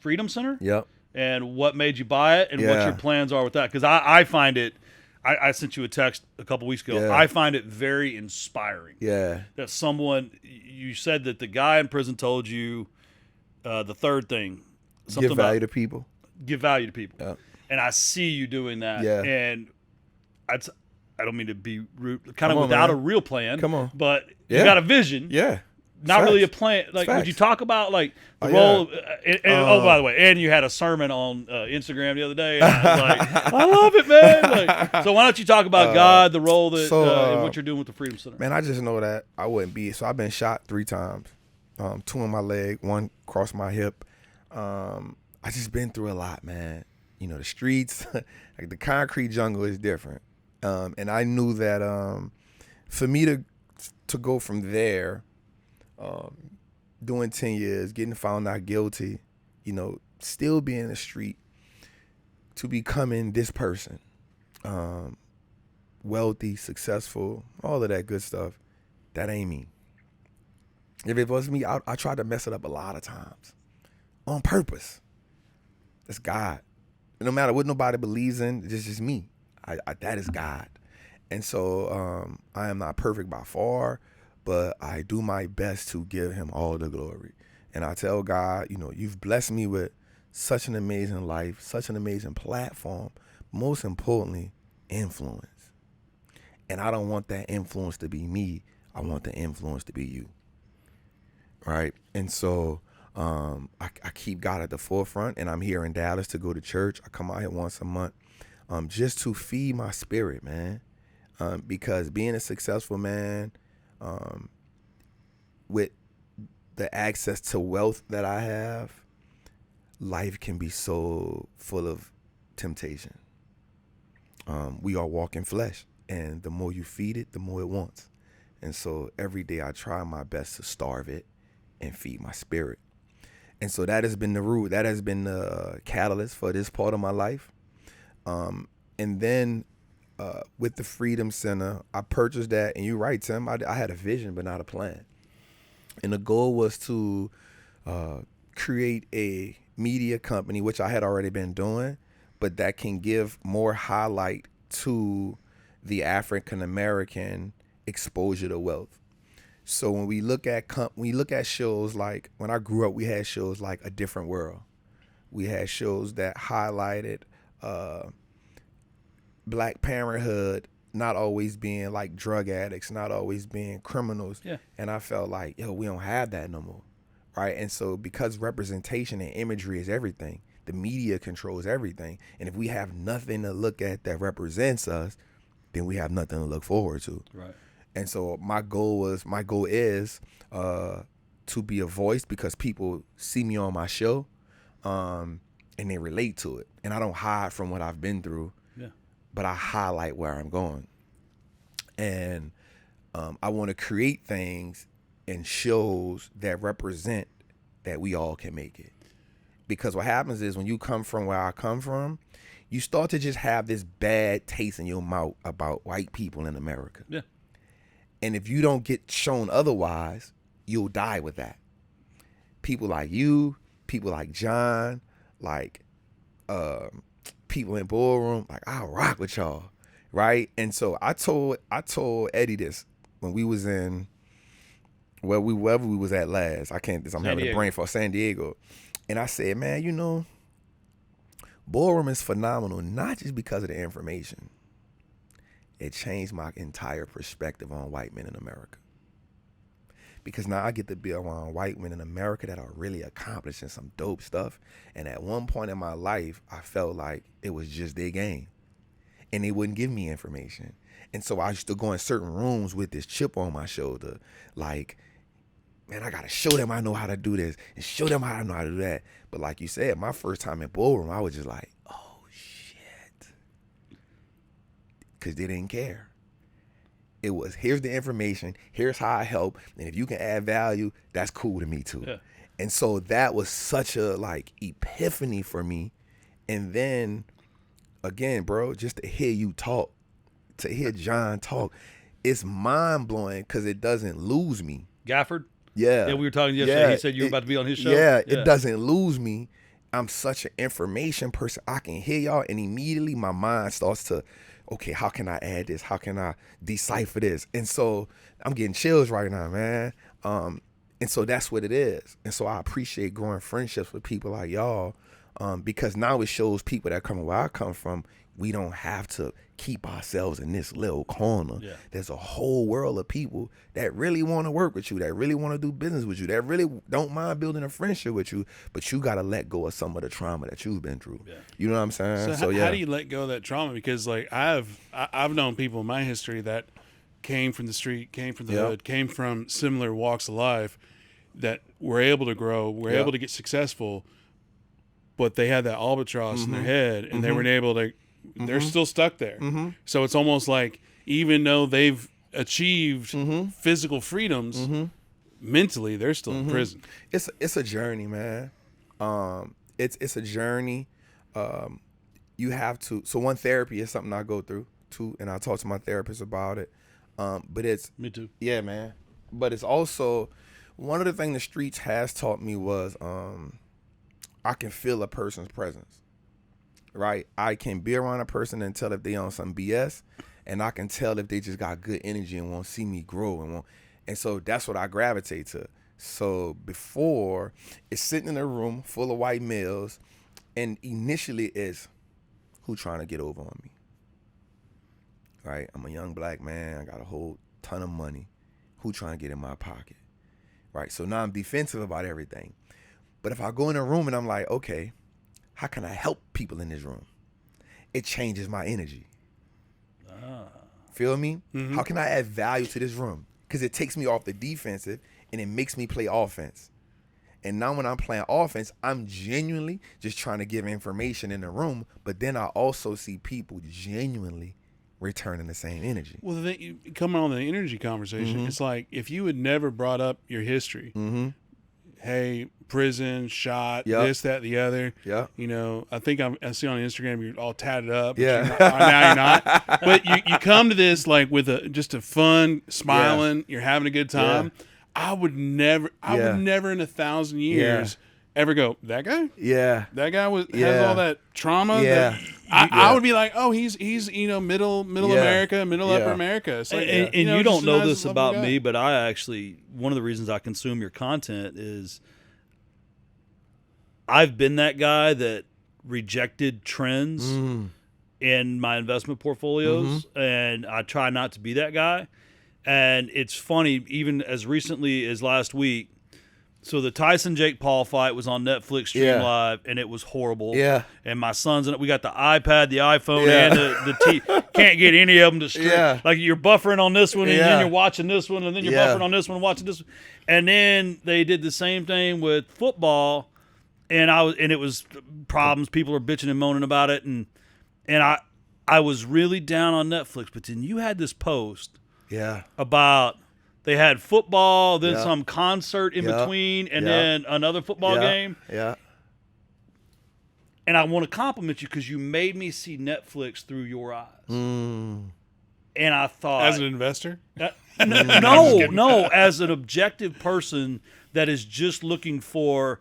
Freedom Center,
Yep.
and what made you buy it, and what
Yeah.
your plans are with that. Because I find it, I sent you a text a couple weeks ago.
Yeah.
I find it very inspiring
Yeah.
that someone, you said that the guy in prison told you the third thing, something
Give
about
value to people.
give value to people.
Yep.
And I see you doing that.
Yeah.
And I don't mean to be rude, kind
Come
of
on,
without
man.
a real plan.
Come on.
But you
Yeah.
got a vision.
Yeah.
Not
Facts.
really a plan. Like, would
Facts.
you talk about like the
Oh,
role? Oh, by the way, and you had a sermon on Instagram the other day. And I was like, I love it, man. Like, so why don't you talk about God, the role that and what you're doing with the Freedom Center?
Man, I just know that I wouldn't be. So I've been shot 3 times, 2 in my leg, 1 across my hip. I just been through a lot, man. The streets, like the concrete jungle is different. And I knew that for me to go from there, doing 10 years, getting found out guilty, still being in the street, to becoming this person, wealthy, successful, all of that good stuff, that ain't me. If it was me, I tried to mess it up a lot of times on purpose. That's God. No matter what nobody believes in, it's just me. That is God. And so I am not perfect by far, but I do my best to give him all the glory. And I tell God, you've blessed me with such an amazing life, such an amazing platform, most importantly, influence. And I don't want that influence to be me. I want the influence to be you. Right? And so I keep God at the forefront, and I'm here in Dallas to go to church. I come out here once a month just to feed my spirit, man. Because being a successful man, with the access to wealth that I have, life can be so full of temptation. We are walking flesh, and the more you feed it, the more it wants. And so every day I try my best to starve it and feed my spirit. And so that has been the root. That has been the catalyst for this part of my life. And then with the Freedom Center, I purchased that, and you're right, Tim. I had a vision, but not a plan. And the goal was to create a media company, which I had already been doing, but that can give more highlight to the African American exposure to wealth. So when we look at shows like, when I grew up, we had shows like A Different World. We had shows that highlighted Black parenthood, not always being like drug addicts, not always being criminals.
Yeah.
And I felt like, yo, we don't have that no more. Right. And so because representation and imagery is everything, the media controls everything. And if we have nothing to look at that represents us, then we have nothing to look forward to.
Right.
And so my goal is to be a voice, because people see me on my show and they relate to it. And I don't hide from what I've been through, but I highlight where I'm going. And I want to create things and shows that represent that we all can make it. Because what happens is when you come from where I come from, you start to just have this bad taste in your mouth about white people in America.
Yeah.
And if you don't get shown otherwise, you'll die with that. People like you, people like John, like people in Ballroom, like, I'll rock with y'all, right? And so I told Eddie this when we was in wherever we was at last. I'm having a brain for San Diego. And I said, man, you know, Ballroom is phenomenal, not just because of the information. It changed my entire perspective on white men in America. Because now I get to be around white men in America that are really accomplishing some dope stuff. And at one point in my life, I felt like it was just their game. And they wouldn't give me information. And so I used to go in certain rooms with this chip on my shoulder, like, man, I got to show them I know how to do this and show them how I know how to do that. But like you said, my first time in Ballroom, I was just like, oh, shit. Because they didn't care. It was, here's the information, here's how I help, and if you can add value, that's cool to me too. Yeah. And so that was such a like epiphany for me. And then again, bro, just to hear you talk, to hear John talk, it's mind blowing because it doesn't lose me.
Gafford?
Yeah.
Yeah, we were talking yesterday. He said you were about to be on his show.
Yeah, it doesn't lose me. I'm such an information person. I can hear y'all, and immediately my mind starts to, okay, how can I add this? How can I decipher this? And so I'm getting chills right now, man. And so that's what it is. And so I appreciate growing friendships with people like y'all, because now it shows people that come where I come from, we don't have to keep ourselves in this little corner. Yeah. There's a whole world of people that really want to work with you, that really want to do business with you, that really don't mind building a friendship with you, but you got to let go of some of the trauma that you've been through. Yeah. You know what I'm saying?
So how do you let go of that trauma? Because like I've known people in my history that came from the street, came from the hood, came from similar walks of life, that were able to grow, were able to get successful, but they had that albatross in their head, and they weren't able to. They're still stuck there. So it's almost like even though they've achieved physical freedoms, mentally they're still in prison.
It's a journey, man. It's a journey. You have to. So one, therapy is something I go through too, and I talk to my therapist about it. But it's
me too.
Yeah, man. But it's also one of the things the streets has taught me was I can feel a person's presence. Right, I can be around a person and tell if they on some BS, and I can tell if they just got good energy and won't see me grow and so that's what I gravitate to. So before, it's sitting in a room full of white males, and initially it's who trying to get over on me. Right, I'm a young black man, I got a whole ton of money. Who trying to get in my pocket? Right, so now I'm defensive about everything. But if I go in a room and I'm like, okay, how can I help people in this room? It changes my energy. Feel me? How can I add value to this room? Because it takes me off the defensive and it makes me play offense. And now when I'm playing offense, I'm genuinely just trying to give information in the room, but then I also see people genuinely returning the same energy.
Well, coming on the energy conversation, it's like if you had never brought up your history, hey, prison, shot,
Yep.
this, that, the other.
Yeah.
You know, I think I see on Instagram you're all tatted up. But
Yeah.
now you're not. But you come to this like with just a fun, smiling, you're having a good time. I would never in 1,000 years ever go, that guy?
Yeah.
That guy has all that trauma.
Yeah.
I would be like, oh, he's middle America, upper America. It's like,
And
you know,
you
just
don't
a
know
nice,
this
lovely
about
guy.
me, but I actually, one of the reasons I consume your content is I've been that guy that rejected trends in my investment portfolios, and I try not to be that guy. And it's funny, even as recently as last week, so the Tyson Jake Paul fight was on Netflix Stream Live, and it was horrible.
Yeah.
And my son's in it. We got the iPad, the iPhone,
Yeah.
and the can't get any of them to stream.
Yeah.
Like you're buffering on this one, and
Yeah.
then you're watching this one, and then you're
Yeah.
buffering on this one, and watching this one. And then they did the same thing with football, and it was problems. People are bitching and moaning about it, and I was really down on Netflix. But then you had this post
Yeah.
about they had football, then
Yeah.
some concert in
Yeah.
between, and
Yeah.
then another football
Yeah.
game.
Yeah.
And I want to compliment you because you made me see Netflix through your eyes. And I thought,
As an investor?
no, as an objective person that is just looking for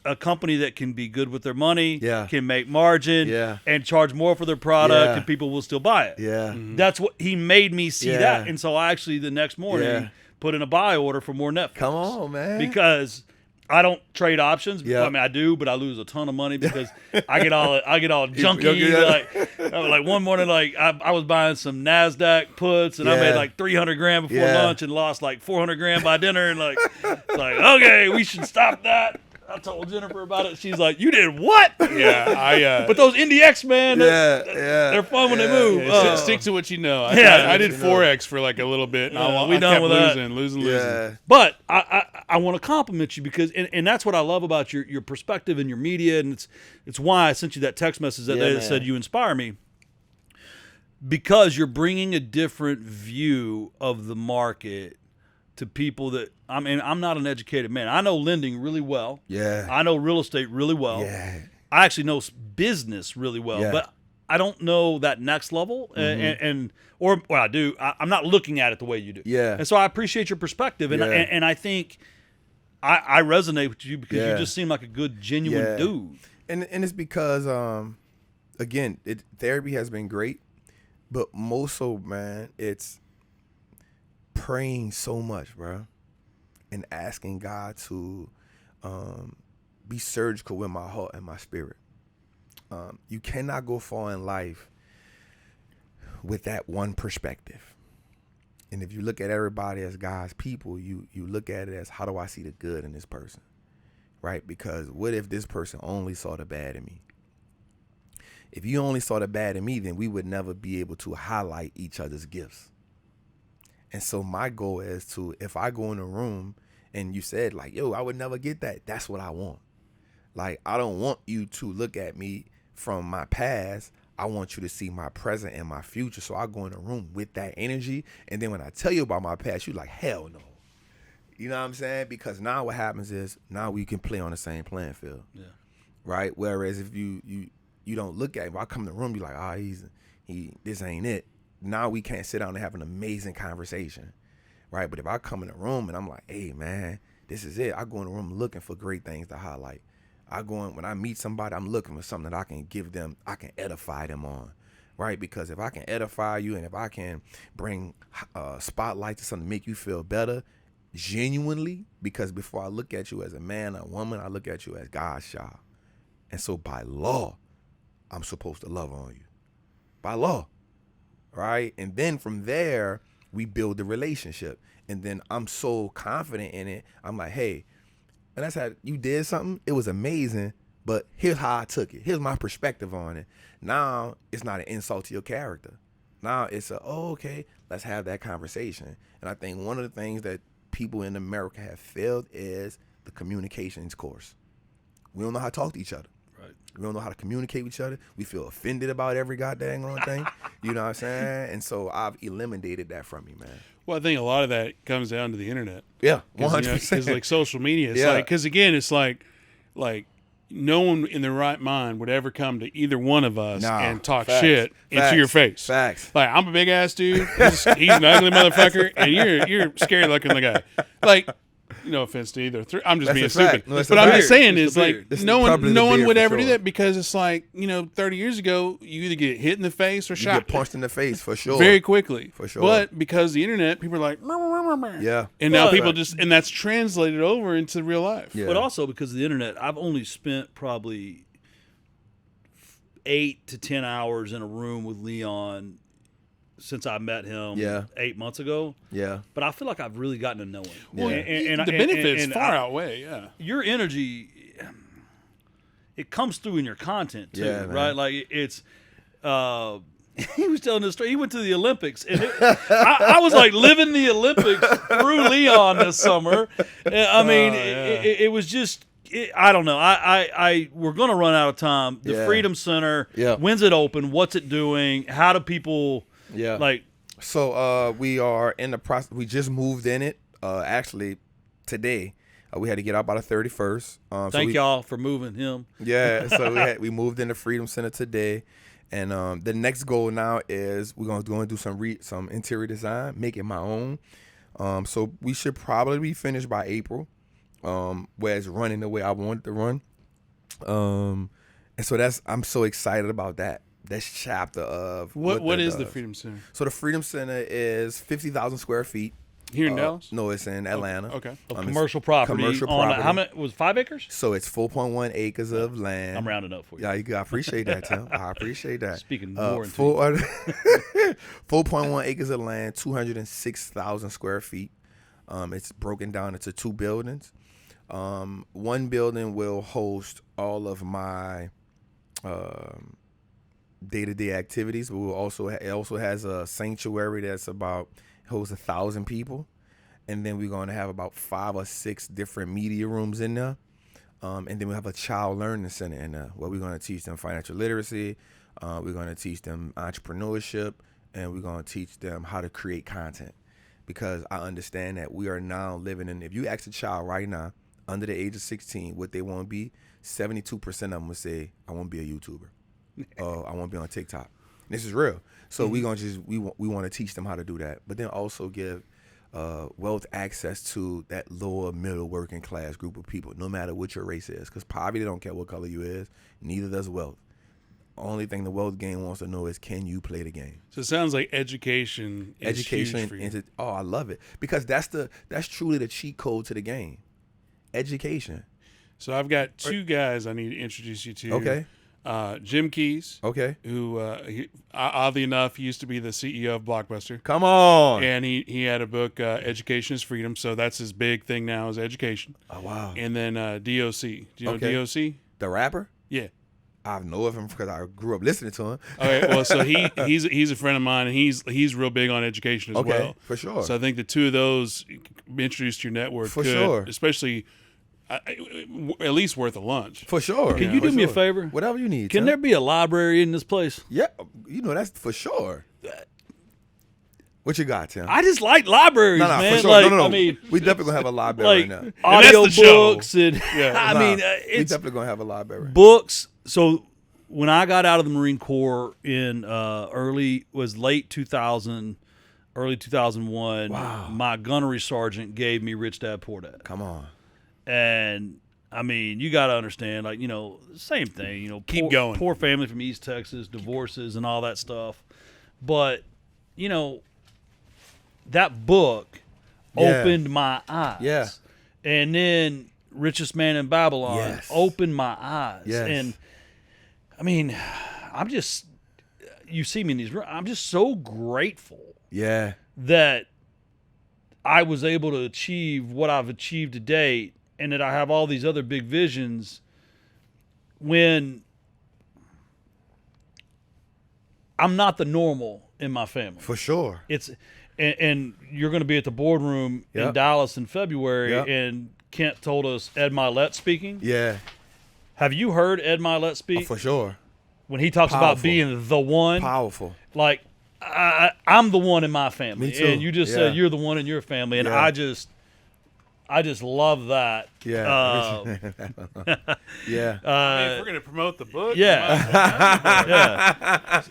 a company that can be good with their money, can make margin, and charge more for their product, and people will still buy it.
Yeah.
That's what he made me see
Yeah.
that. And so I actually the next morning put in a buy order for more Netflix.
Come on, man.
Because I don't trade options.
Yeah.
I mean, I do, but I lose a ton of money because I get all junky.
junky,
like one morning, like I was buying some NASDAQ puts, and I made like 300 grand before lunch and lost like 400 grand by dinner. And like, it's like, okay, we should stop that. I told Jennifer about it. She's like, "You did what?"
Yeah,
But those NDX, man, they're fun when they move.
stick to what you know.
Yeah.
I did Forex for like a little bit, and I
we done
kept
with that.
losing.
But I want to compliment you because, and that's what I love about your perspective and your media, and it's why I sent you that text message that day that said you inspire me, because you're bringing a different view of the market to people that, I mean, I'm not an educated man. I know lending really well.
Yeah.
I know real estate really well.
Yeah.
I actually know business really well, but I don't know that next level, or I do. I'm not looking at it the way you do.
Yeah.
And so I appreciate your perspective, and I think I resonate with you because you just seem like a good, genuine dude.
And it's because again, therapy has been great, but most so, man, it's praying so much, bro, and asking God to be surgical with my heart and my spirit. You cannot go far in life with that one perspective. And if you look at everybody as God's people, you look at it as, how do I see the good in this person, right? Because what if this person only saw the bad in me? If you only saw the bad in me, then we would never be able to highlight each other's gifts. And so my goal is to, if I go in a room and you said like, yo, I would never get that, that's what I want. Like, I don't want you to look at me from my past. I want you to see my present and my future. So I go in a room with that energy. And then when I tell you about my past, you're like, hell no. You know what I'm saying? Because now what happens is, now we can play on the same playing field.
Yeah.
Right? Whereas if you don't look at it, if I come in the room, you're like, this ain't it. Now we can't sit down and have an amazing conversation. Right? But if I come in the room and I'm like, hey man, this is it. I go in the room looking for great things to highlight. When I meet somebody, I'm looking for something that I can give them, I can edify them on, right? Because if I can edify you and if I can bring spotlight to something to make you feel better, genuinely, because before I look at you as a man or a woman, I look at you as God's child. And so by law, I'm supposed to love on you. By law, right? And then from there, we build the relationship. And then I'm so confident in it, I'm like, hey, and that's how you did something. It was amazing, but here's how I took it. Here's my perspective on it. Now it's not an insult to your character. Now it's okay, let's have that conversation. And I think one of the things that people in America have failed is the communications course. We don't know how to talk to each other.
Right.
We don't know how to communicate with each other. We feel offended about every goddamn thing. You know what I'm saying? And so I've eliminated that from me, man.
Well, I think a lot of that comes down to the internet.
Yeah,
100%.
100%.
Because like social media, it's like, because again, it's like no one in their right mind would ever come to either one of us and talk shit into your face.
Facts.
Like, I'm a big ass dude. He's an ugly motherfucker, and you're scary looking the guy. Like, no offense to either. I'm just being stupid.
No,
but I'm just saying
It's
is like
It's
no
probably the
one
beard
would
for
ever do
sure.
that because it's like 30 years ago you either get hit in the face or
You
shot
get punched in the face for sure.
very quickly.
For sure.
But because the internet, people are like,
Yeah.
and now
Well,
people and that's translated over into real life.
Yeah.
But also because of the internet, I've only spent probably 8 to 10 hours in a room with Leon since I met him 8 months ago.
Yeah.
But I feel like I've really gotten to know him.
Well,
And
the benefits far outweigh. Yeah.
Your energy, it comes through in your content too,
Yeah, man.
right? Like it's. He was telling this story. He went to the Olympics, and I was like living the Olympics through Leon this summer. I mean, it was just. I don't know. We're going to run out of time. The Freedom Center.
Yeah.
When's it open? What's it doing? How do people?
Yeah.
Like.
So we are in the process. We just moved in it. Actually, today. We had to get out by the 31st.
Thank y'all for moving him.
Yeah. So we moved in the Freedom Center today. And the next goal now is we're going to do some interior design, make it my own. So we should probably be finished by April, where it's running the way I want it to run. And so I'm so excited about that. That's chapter of
what is the Freedom Center?
So the Freedom Center is 50,000 square feet.
Here in Dallas?
No, it's in Atlanta.
Okay.
Commercial property.
Commercial
on
property.
how many was 5 acres?
So it's 4.1 acres of land.
I'm rounding up for you.
Yeah, I appreciate that, Tim. I appreciate that.
Speaking more into
4.1 acres of land, 206,000 square feet. It's broken down into 2 buildings. One building will host all of my day-to-day activities. But it also has a sanctuary that's holds 1,000 people. And then we're going to have about 5 or 6 different media rooms in there. And then we have a child learning center in there where we're going to teach them financial literacy. We're going to teach them entrepreneurship, and we're going to teach them how to create content. Because I understand that we are now living in, if you ask a child right now, under the age of 16, what they want to be, 72% of them will say, I want to be a YouTuber. I want to be on TikTok. This is real. So we want to teach them how to do that, but then also give wealth access to that lower middle working class group of people, no matter what your race is, because poverty don't care what color you is, neither does wealth. Only thing the wealth game wants to know is, can you play the game?
So it sounds like education is huge for you.
I love it, because that's truly the cheat code to the game. Education.
So I've got 2 guys I need to introduce you to.
Okay.
Jim Keys.
Okay.
Who, oddly enough, used to be the CEO of Blockbuster.
Come on.
And he had a book, Education is Freedom. So that's his big thing now is education.
Oh, wow.
And then DOC. Do you know DOC?
The rapper?
Yeah.
I know of him because I grew up listening to him.
Okay. Well, so he's a friend of mine, and he's real big on education as well.
For sure.
So I think the 2 of those introduced to your network
For
could,
sure.
especially at least worth a lunch.
For sure.
Can you do me a favor?
Whatever you need.
Can there be a library in this place?
Yeah, that's for sure. What you got, Tim?
I just like libraries, man.
for sure.
Like,
No.
I mean,
We definitely gonna have a library
like
right now.
audio
that's the show.
books and
We
it's
definitely gonna have a library.
books. So when I got out of the Marine Corps in late 2000, early 2001,
Wow.
my gunnery sergeant gave me Rich Dad Poor Dad.
Come on.
And I mean, you got to understand, like, same thing,
Keep going.
Poor family from East Texas, divorces and all that stuff. But, that book opened my eyes.
Yeah.
And then Richest Man in Babylon
Yes.
opened my eyes.
Yes.
And I mean, you see me in these rooms, I'm just so grateful
Yeah.
that I was able to achieve what I've achieved to date, and that I have all these other big visions when I'm not the normal in my family.
For sure.
And you're going to be at the boardroom in
Yep.
Dallas in February,
Yep.
and Kent told us Ed Milet speaking.
Yeah.
Have you heard Ed Milet speak?
For sure.
When he talks about being the one.
Powerful.
Like, I'm the one in my family.
Me too.
And you just said you're the one in your family. And I just love that.
Yeah. Yeah.
I mean, if we're going to promote the book.
Yeah.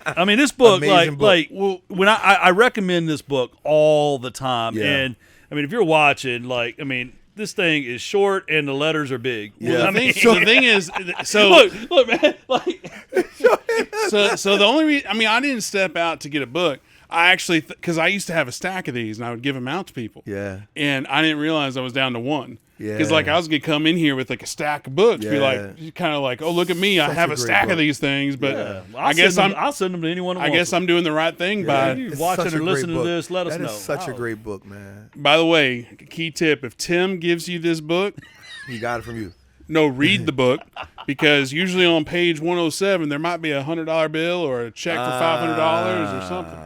I mean, this book,
Amazing book.
well, when I recommend this book all the time.
Yeah.
And, I mean, if you're watching, like, I mean, this thing is short and the letters are big.
Yeah.
The thing is, so
look, man, like,
so the only reason, I mean, I didn't step out to get a book. I actually, because I used to have a stack of these and I would give them out to people.
Yeah.
And I didn't realize I was down to one.
Yeah.
Because like I was gonna come in here with like a stack of books, be like, kind of like, oh look at me, I have a stack of these things. But
I'll send them to anyone.
I guess I'm doing the right thing by
you watching or listening to this. Let us know.
That is such a great book, man.
By the way, key tip: if Tim gives you this book,
He got it from you.
no, read the book, because usually on page 107 there might be $100 bill or a check for $500 or something.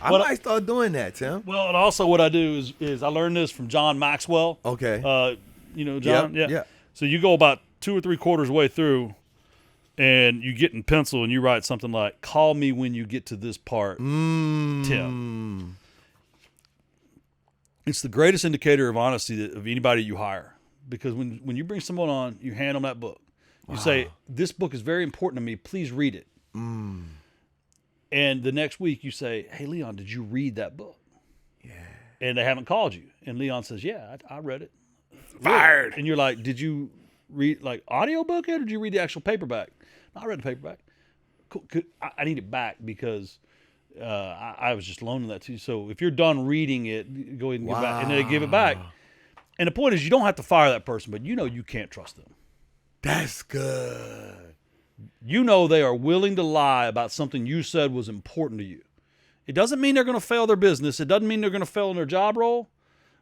I might start doing that, Tim.
Well, and also what I do is I learned this from John Maxwell.
Okay.
You know John?
Yep,
Yeah.
yep.
So you go about 2 or 3/4 way through, and you get in pencil and you write something like, "Call me when you get to this part, Tim." It's the greatest indicator of honesty of anybody you hire, because when you bring someone on, you hand them that book. You say, "This book is very important to me. Please read it." And the next week you say, "Hey, Leon, did you read that book?" Yeah. And they haven't called you. And Leon says, "Yeah, I read it."
Fired.
And you're like, "Did you read like audiobook it, or did you read the actual paperback?" "No, I read the paperback." Cool. I need it back because I was just loaning that to you. So if you're done reading it, go ahead and give it back. And then they give it back. And the point is, you don't have to fire that person, but you know you can't trust them.
That's good.
You know they are willing to lie about something you said was important to you. It doesn't mean they're going to fail their business. It doesn't mean they're going to fail in their job role.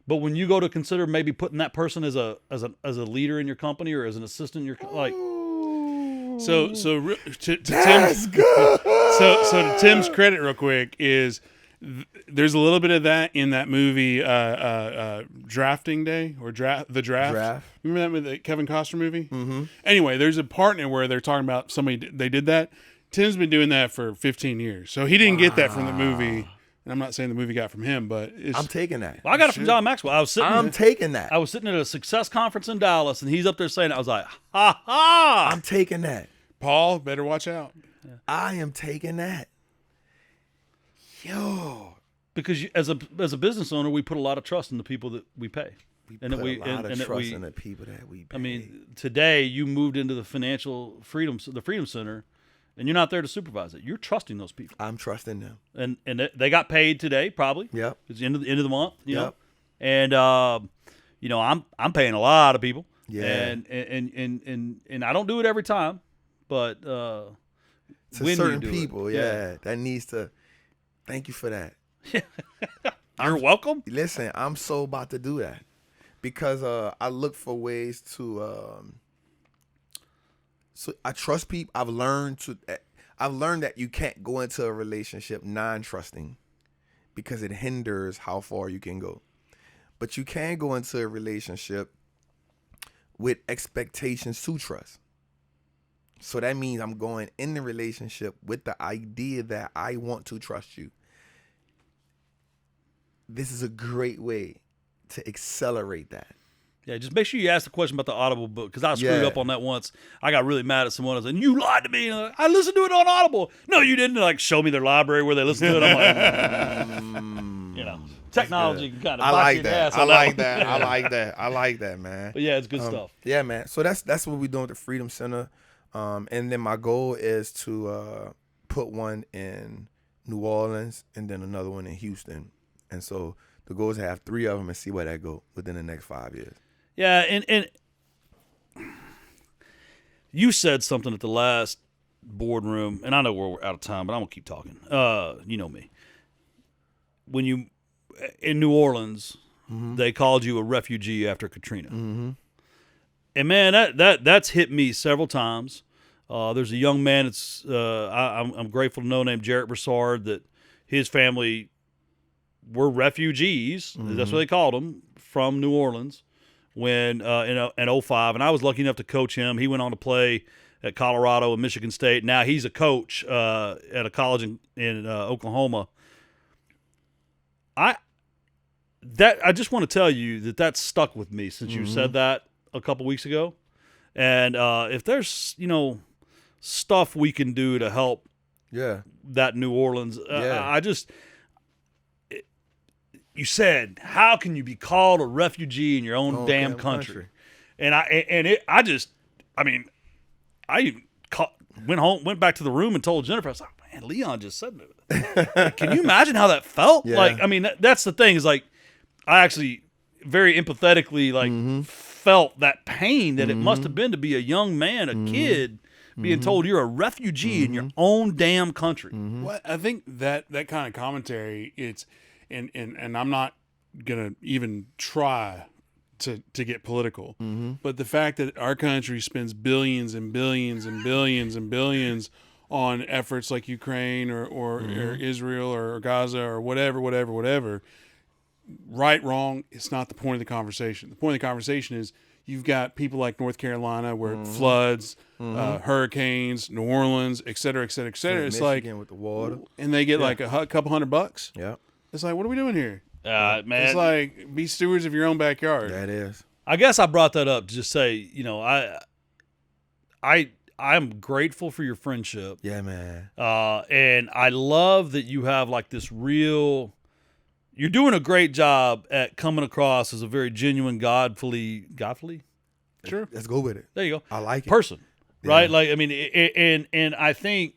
But when you go to consider maybe putting that person as a leader in your company or as an assistant in your like,
So to
That's
Tim's,
good.
so to Tim's credit, real quick, is there's a little bit of that in that movie, Drafting Day or the Draft. Remember that with the Kevin Costner movie? Mm-hmm. Anyway, there's a part in it where they're talking about somebody they did that. Tim's been doing that for 15 years, so he didn't get that from the movie. And I'm not saying the movie got from him, but
I'm taking that.
Well, I got it from John Maxwell.
I'm taking that.
I was sitting at a success conference in Dallas, and he's up there saying it. I was like, ha ha!
I'm taking that.
Paul, better watch out.
I am taking that. Yo.
Because as a business owner, we put a lot of trust in the people that we pay.
We put a lot of trust in the people that we pay.
I mean, today you moved into the Freedom Center, and you're not there to supervise it. You're trusting those people.
I'm trusting them.
And they got paid today, probably.
Yep.
It's the end of the month. You
Yep.
know? And I'm paying a lot of people.
Yeah.
And I don't do it every time, but
To
when
certain
you do
people,
it,
yeah, that needs to. Thank you for that.
You're welcome.
Listen, I'm so about to do that because I look for ways to. So I trust people. I've learned that you can't go into a relationship non-trusting because it hinders how far you can go. But you can go into a relationship with expectations to trust. So that means I'm going in the relationship with the idea that I want to trust you. This is a great way to accelerate that.
Yeah, just make sure you ask the question about the Audible book, because I screwed up on that once. I got really mad at someone. I was like, "You lied to me." And I listened to it on Audible. No, you didn't. Like, show me their library where they listen to it. I'm like, technology can kind of bite your ass.
I like that, man.
But yeah, it's good stuff.
Yeah, man. So that's what we're doing at the Freedom Center. And then my goal is to put one in New Orleans and then another one in Houston. And so the goal is to have 3 of them and see where that go within the next 5 years.
Yeah, and you said something at the last boardroom, and I know we're out of time, but I'm going to keep talking. You know me. When you, in New Orleans, they called you a refugee after Katrina. Mm-hmm. And man, that's hit me several times. There's a young man, I'm grateful to know, named Jarrett Broussard, that his family were refugees, that's what they called them, from New Orleans, when in 05, and I was lucky enough to coach him. He went on to play at Colorado and Michigan State. Now he's a coach at a college in Oklahoma. I just want to tell you that stuck with me since you said that a couple weeks ago. And if there's stuff we can do to help that New Orleans, you said, how can you be called a refugee in your own damn country? And I went back to the room and told Jennifer, I was like, man, Leon just said that. Can you imagine how that felt?
Yeah.
Like, I mean, that's the thing is like, I actually very empathetically felt that pain that it must have been to be a young man, a kid, being told you're a refugee in your own damn country.
Well, I think that kind of commentary, it's and I'm not gonna even try to get political, but the fact that our country spends billions and billions and billions and billions on efforts like Ukraine or Israel or Gaza or whatever, right, wrong, it's not the point of the conversation. The point of the conversation is you've got people like North Carolina where floods, hurricanes, New Orleans, et cetera, et cetera, et cetera. It's
Michigan
like
with the water,
and they get like a couple $100.
Yeah,
it's like, what are we doing here?
Man,
It's like, be stewards of your own backyard.
that is.
I guess I brought that up to just say, I'm grateful for your friendship.
Yeah, man.
And I love that you have like this real. You're doing a great job at coming across as a very genuine, godfully.
Sure.
Let's go with it.
There you go.
I like it.
Person,
Yeah.
right? Like, I mean, and I think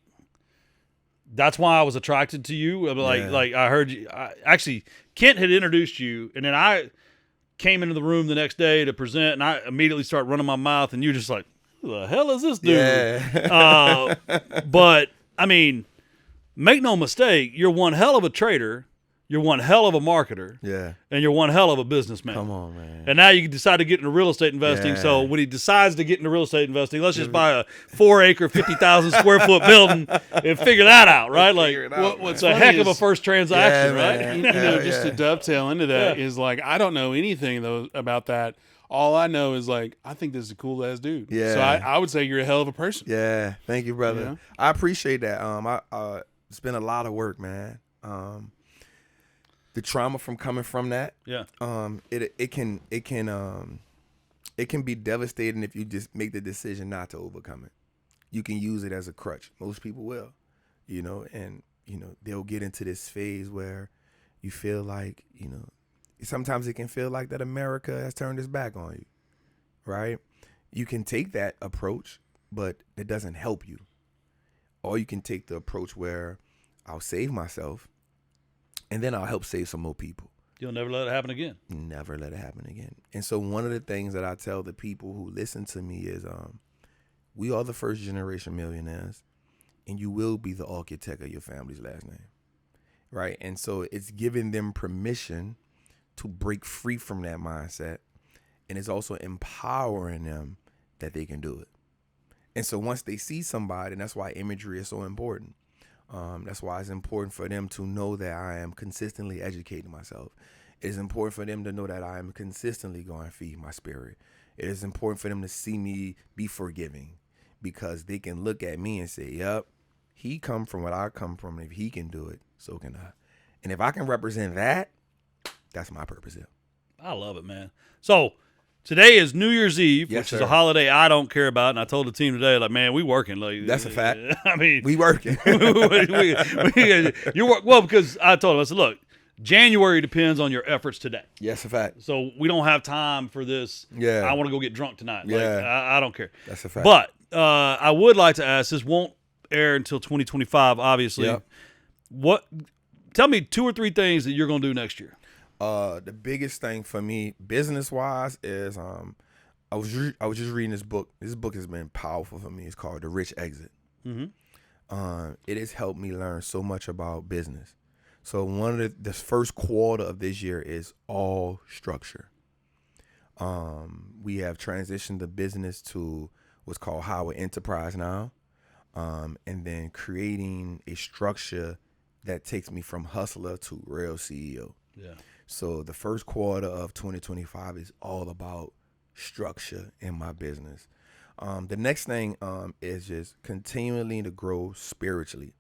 that's why I was attracted to you. Like I heard you. Actually, Kent had introduced you, and then I came into the room the next day to present, and I immediately started running my mouth, and you're just like, who the hell is this dude?
Yeah.
But I mean, make no mistake, you're one hell of a trader. You're one hell of a marketer,
Yeah.
and you're one hell of a businessman.
Come on, man.
And now you decide to get into real estate investing.
Yeah.
So when he decides to get into real estate investing, let's just buy a 4-acre, 50,000 square foot building and figure that out, right? Like,
Figure it out,
what's
man.
a heck of a
Funny is-
first transaction,
Yeah,
right?
man.
You know,
Yeah,
just
yeah.
to dovetail into that is like, I don't know anything though about that. All I know is like, I think this is a cool ass dude.
Yeah.
So I would say you're a hell of a person.
Yeah. Thank you, brother.
Yeah.
I appreciate that. It's been a lot of work, man. The trauma from coming from that.
Yeah.
It can be devastating if you just make the decision not to overcome it. You can use it as a crutch. Most people will, and they'll get into this phase where you feel like, sometimes it can feel like that America has turned its back on you, right? You can take that approach, but it doesn't help you. Or you can take the approach where I'll save myself and then I'll help save some more people.
You'll never let it happen again.
Never let it happen again. And so one of the things that I tell the people who listen to me is we are the first generation millionaires, and you will be the architect of your family's last name, right? And so it's giving them permission to break free from that mindset, and it's also empowering them that they can do it. And so once they see somebody, and that's why imagery is so important. That's why it's important for them to know that I am consistently educating myself. It is important for them to know that I am consistently going to feed my spirit. It is important for them to see me be forgiving, because they can look at me and say, yep, he come from what I come from. If he can do it, so can I. And if I can represent that, that's my purpose here.
I love it, man. So today is New Year's Eve,
Yes,
which is
sir.
a holiday I don't care about. And I told the team today, like, man, we working. Like,
That's a fact.
I mean,
We working.
you work well, because I told him, I said, look, January depends on your efforts today.
Yes, a fact.
So we don't have time for this.
Yeah.
I want to go get drunk tonight. Like,
Yeah.
I don't care.
That's a fact.
But I would like to ask, this won't air until 2025, obviously.
Yep.
Tell me 2 or 3 things that you're going to do next year.
The biggest thing for me, business wise, is I was just reading this book. This book has been powerful for me. It's called The Rich Exit.
Mm-hmm.
It has helped me learn so much about business. So one of the first quarter of this year is all structure. We have transitioned the business to what's called Howard Enterprise now, and then creating a structure that takes me from hustler to real CEO.
Yeah.
So the first quarter of 2025 is all about structure in my business. The next thing is just continually to grow spiritually.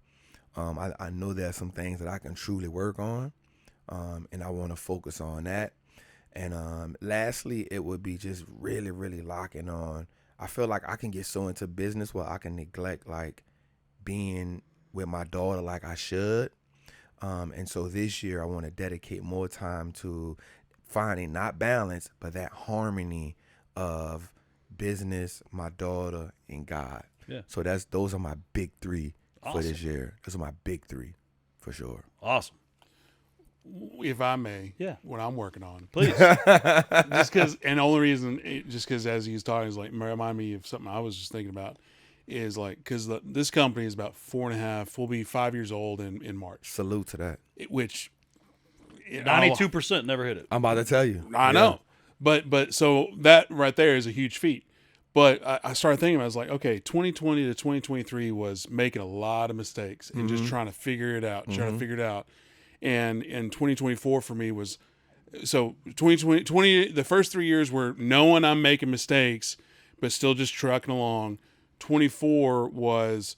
I know there's some things that I can truly work on, and I want to focus on that. And lastly, it would be just really, really locking on. I feel like I can get so into business where I can neglect like being with my daughter like I should. And so this year I want to dedicate more time to finding not balance, but that harmony of business, my daughter, and God.
Yeah.
So those are my big three for
Awesome.
this year. Those are my big three for sure.
Awesome.
If I may,
Yeah.
what I'm working on.
Please.
Just because, and the only reason, just because as he's talking, is like remind me of something I was just thinking about, is like because this company is about 4.5, will be 5 years old in March.
Salute to that.
Which
92% never hit it.
I'm about to tell you.
I know, but so that right there is a huge feat. But I started thinking, I was like, okay, 2020 to 2023 was making a lot of mistakes and just trying to figure it out, And in 2024 for me was, so 2020, the first 3 years were knowing I'm making mistakes, but still just trucking along. 24 was,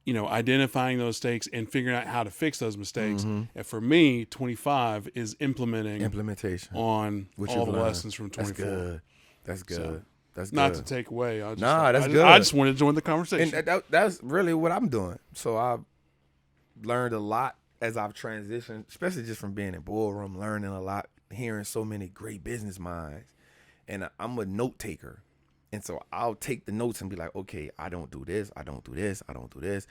identifying those mistakes and figuring out how to fix those mistakes. And for me, 25 is
Implementation
on
what
all
you've
the
learned.
lessons from 24.
That's good.
So,
That's good.
Not to take away.
That's
I
good.
just wanted to join the conversation.
And that's really what I'm doing. So I've learned a lot as I've transitioned, especially just from being in Ballroom, learning a lot, hearing so many great business minds. And I'm a note taker. And so I'll take the notes and be like, okay, I don't do this. I don't do this. I don't do this.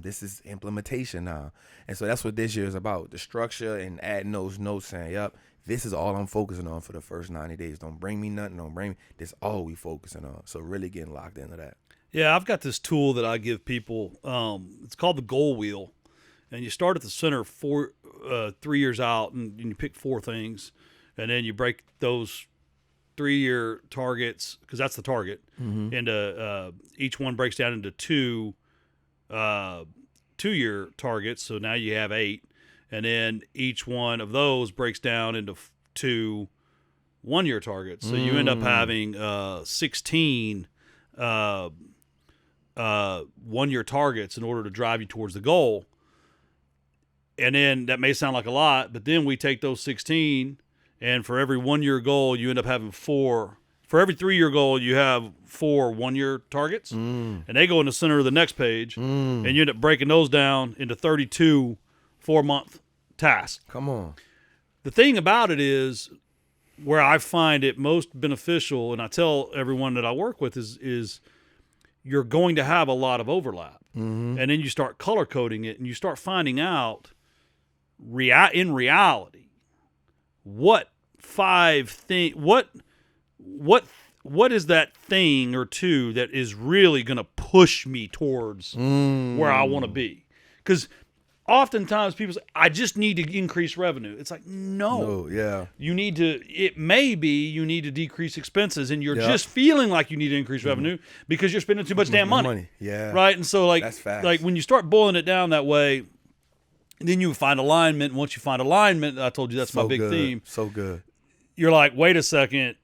This is implementation now. And so that's what this year is about, the structure and adding those notes saying, yep, this is all I'm focusing on for the first 90 days. Don't bring me nothing. Don't bring me. This all we focusing on. So really getting locked into that.
Yeah, I've got this tool that I give people. It's called the goal wheel. And you start at the center 3 years out, and you pick 4 things. And then you break those 3-year targets, because that's the target, into each one breaks down into 2 2-year targets. So now you have 8. And then each one of those breaks down into 2 1-year targets. So you end up having 16 1-year targets in order to drive you towards the goal. And then that may sound like a lot, but then we take those 16, and for every 1-year goal, you end up having 4. For every 3-year goal, you have 4 1-year targets, and they go in the center of the next page, and you end up breaking those down into 32 4-month tasks.
Come on.
The thing about it is, where I find it most beneficial, and I tell everyone that I work with, is you're going to have a lot of overlap. And then you start color coding it, and you start finding out in reality what is that thing or 2 that is really going to push me towards where I want to be. Because oftentimes people say, I just need to increase revenue. It's like, no. You need to, it may be you need to decrease expenses, and you're just feeling like you need to increase revenue because you're spending too much damn money.
Yeah.
Right? And so
That's facts.
like when you start boiling it down that way, then you find alignment. And once you find alignment, I told you that's my big theme.
So good.
You're like, wait a second,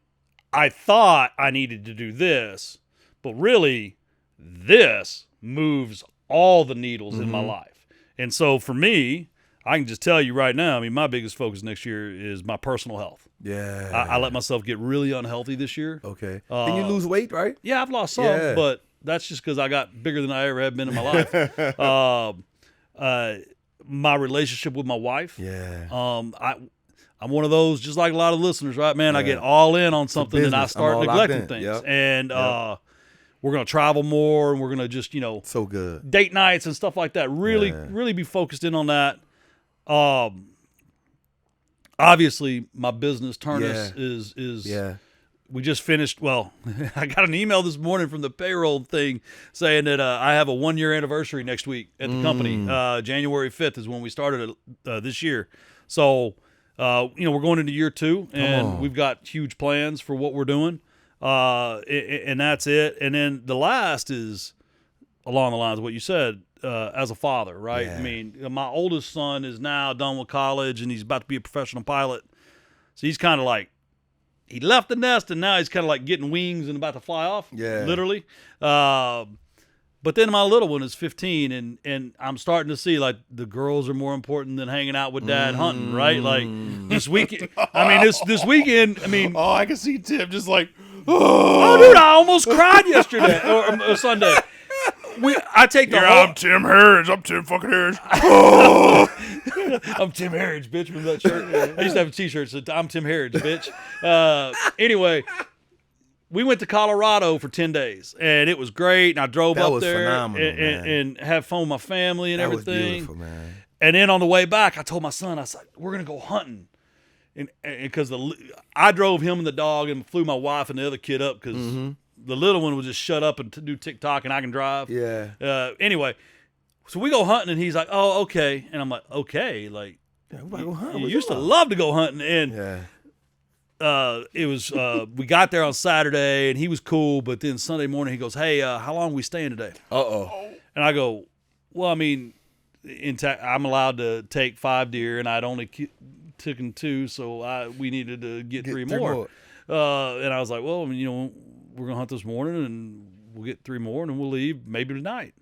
I thought I needed to do this, but really this moves all the needles in my life. And so for me, I can just tell you right now, I mean, my biggest focus next year is my personal health.
Yeah.
I let myself get really unhealthy this year.
Okay. Then you lose weight, right?
Yeah, I've lost some, but that's just because I got bigger than I ever have been in my life. My relationship with my wife.
Yeah.
I'm one of those, just like a lot of listeners, right, man? I get all in on something and I start neglecting things.
Yep.
And we're going to travel more, and we're going to just,
so good.
date nights and stuff like that. Really be focused in on that. Obviously, my business, Ternus, is we just finished. Well, I got an email this morning from the payroll thing saying that I have a 1-year anniversary next week at the company. January 5th is when we started it this year. So, we're going into year 2, and we've got huge plans for what we're doing. And that's it. And then the last is along the lines of what you said, as a father, right?
Yeah.
I mean, my oldest son is now done with college, and he's about to be a professional pilot. So he's kind of like he left the nest, and now he's kind of like getting wings and about to fly off.
Yeah.
Literally. But then my little one is 15, and I'm starting to see like the girls are more important than hanging out with dad hunting, right? Like this weekend. I mean, this weekend. I mean,
I can see Tim just like,
oh, dude, I almost cried yesterday or Sunday. I take the whole.
I'm Tim Harris. I'm Tim fucking Harris.
I'm Tim Harris, bitch, with that shirt. I used to have a T-shirt that said, I'm Tim Harris, bitch. Anyway, we went to Colorado for 10 days, and it was great, and I drove
That
up
was
there
phenomenal,
and had fun with my family and
That was
everything.
beautiful, man.
And then on the way back, I told my son, I said, we're going to go hunting. And because I drove him and the dog and flew my wife and the other kid up because the little one would just shut up and do TikTok, and I can drive.
Yeah.
Anyway, so we go hunting, and he's like, oh, okay. And I'm like, okay. Like,
Yeah, we about to go hunting.
you
What
used to
want?
love to go hunting. And
Yeah.
it was we got there on Saturday, and he was cool. But then Sunday morning, he goes, hey, how long are we staying today?
Uh-oh.
And I go, well, I mean, I'm allowed to take 5 deer, and I'd only taken 2, so we needed to get 3 more. And I was like, well, I mean, you know, we're gonna hunt this morning, and we'll get 3 more, and then we'll leave maybe tonight.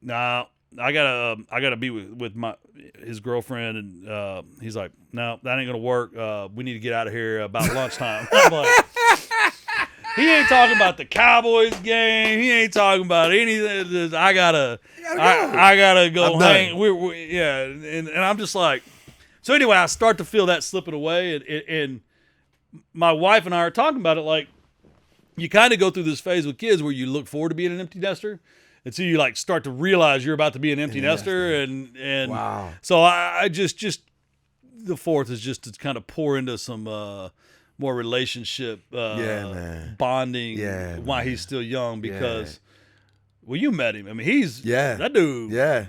Now I gotta be with his girlfriend, and he's like, no, that ain't gonna work. We need to get out of here about lunchtime. I'm like, he ain't talking about the Cowboys game. He ain't talking about anything. I gotta go
I'm
hang.
done.
We're and I'm just like, so anyway, I start to feel that slipping away, and my wife and I are talking about it. Like, you kind of go through this phase with kids where you look forward to being an empty nester, and so you like start to realize you're about to be an empty nester, and
Wow.
So I just the fourth is just to kind of pour into some more relationship
man.
bonding while he's still young, because well, you met him. I mean, he's that dude.
Yeah.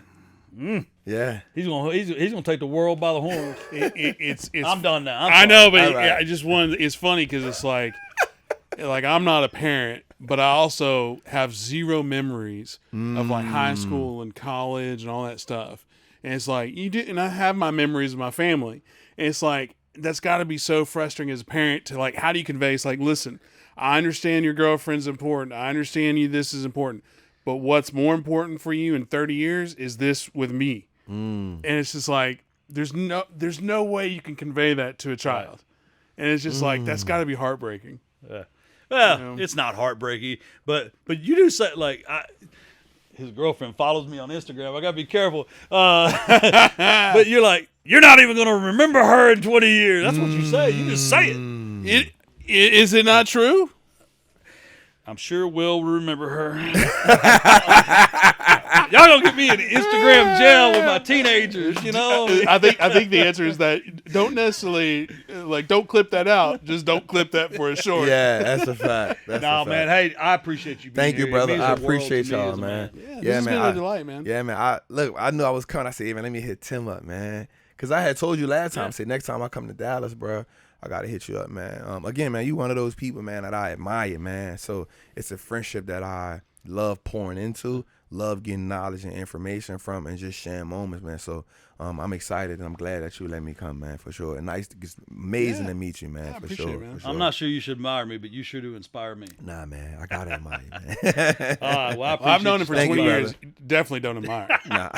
Yeah.
He's gonna take the world by the horns.
It's
I'm done now.
I know, but
All right.
I just wanted. It's funny because it's like I'm not a parent, but I also have zero memories of like high school and college and all that stuff. And it's like and I have my memories of my family. And it's like that's got to be so frustrating as a parent to like, how do you convey? It's like, listen, I understand your girlfriend's important. I understand this is important. But what's more important for you in 30 years is this with me. And it's just like there's no way you can convey that to a child. And it's just like that's got to be heartbreaking.
Well, it's not heartbreaking, but you do say, like, his girlfriend follows me on Instagram. I gotta be careful. But you're like, you're not even gonna remember her in 20 years. That's what you say. You just say it.
Is it not true?
I'm sure Will will remember her. Y'all gonna get me in Instagram jail with my teenagers, you know?
I think the answer is that don't necessarily don't clip that out. Just don't clip that for a short.
Yeah, that's a fact. That's
No,
a fact.
man. Hey, I appreciate you being
Thank
here.
you,
It
brother.
means
I
the world
appreciate
to me
y'all,
as a
man.
Yeah,
Yeah,
this has
man.
been a delight, man.
Yeah, man. I knew I was coming. I said, hey, man, let me hit Tim up, man. Because I had told you last time. I said, next time I come to Dallas, bro, I got to hit you up, man. Again, man, you one of those people, man, that I admire, man. So it's a friendship that I love pouring into, love getting knowledge and information from, and just sharing moments, man. So I'm excited, and I'm glad that you let me come, man, for sure. And it's amazing to meet you, man,
I
for
appreciate
sure,
it, man.
for sure.
I'm not sure you should admire me, but you sure do inspire me.
Nah, man, I got to admire you, man.
All right, well, I appreciate
I've known him for
Thank
20
you,
years. Definitely don't admire.
Nah.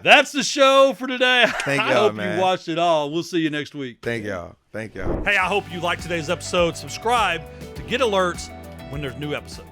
That's the show for today.
Thank
I
y'all,
hope
man.
you watched it all. We'll see you next week.
Thank y'all. Thank y'all.
Hey, I hope you liked today's episode. Subscribe to get alerts when there's new episodes.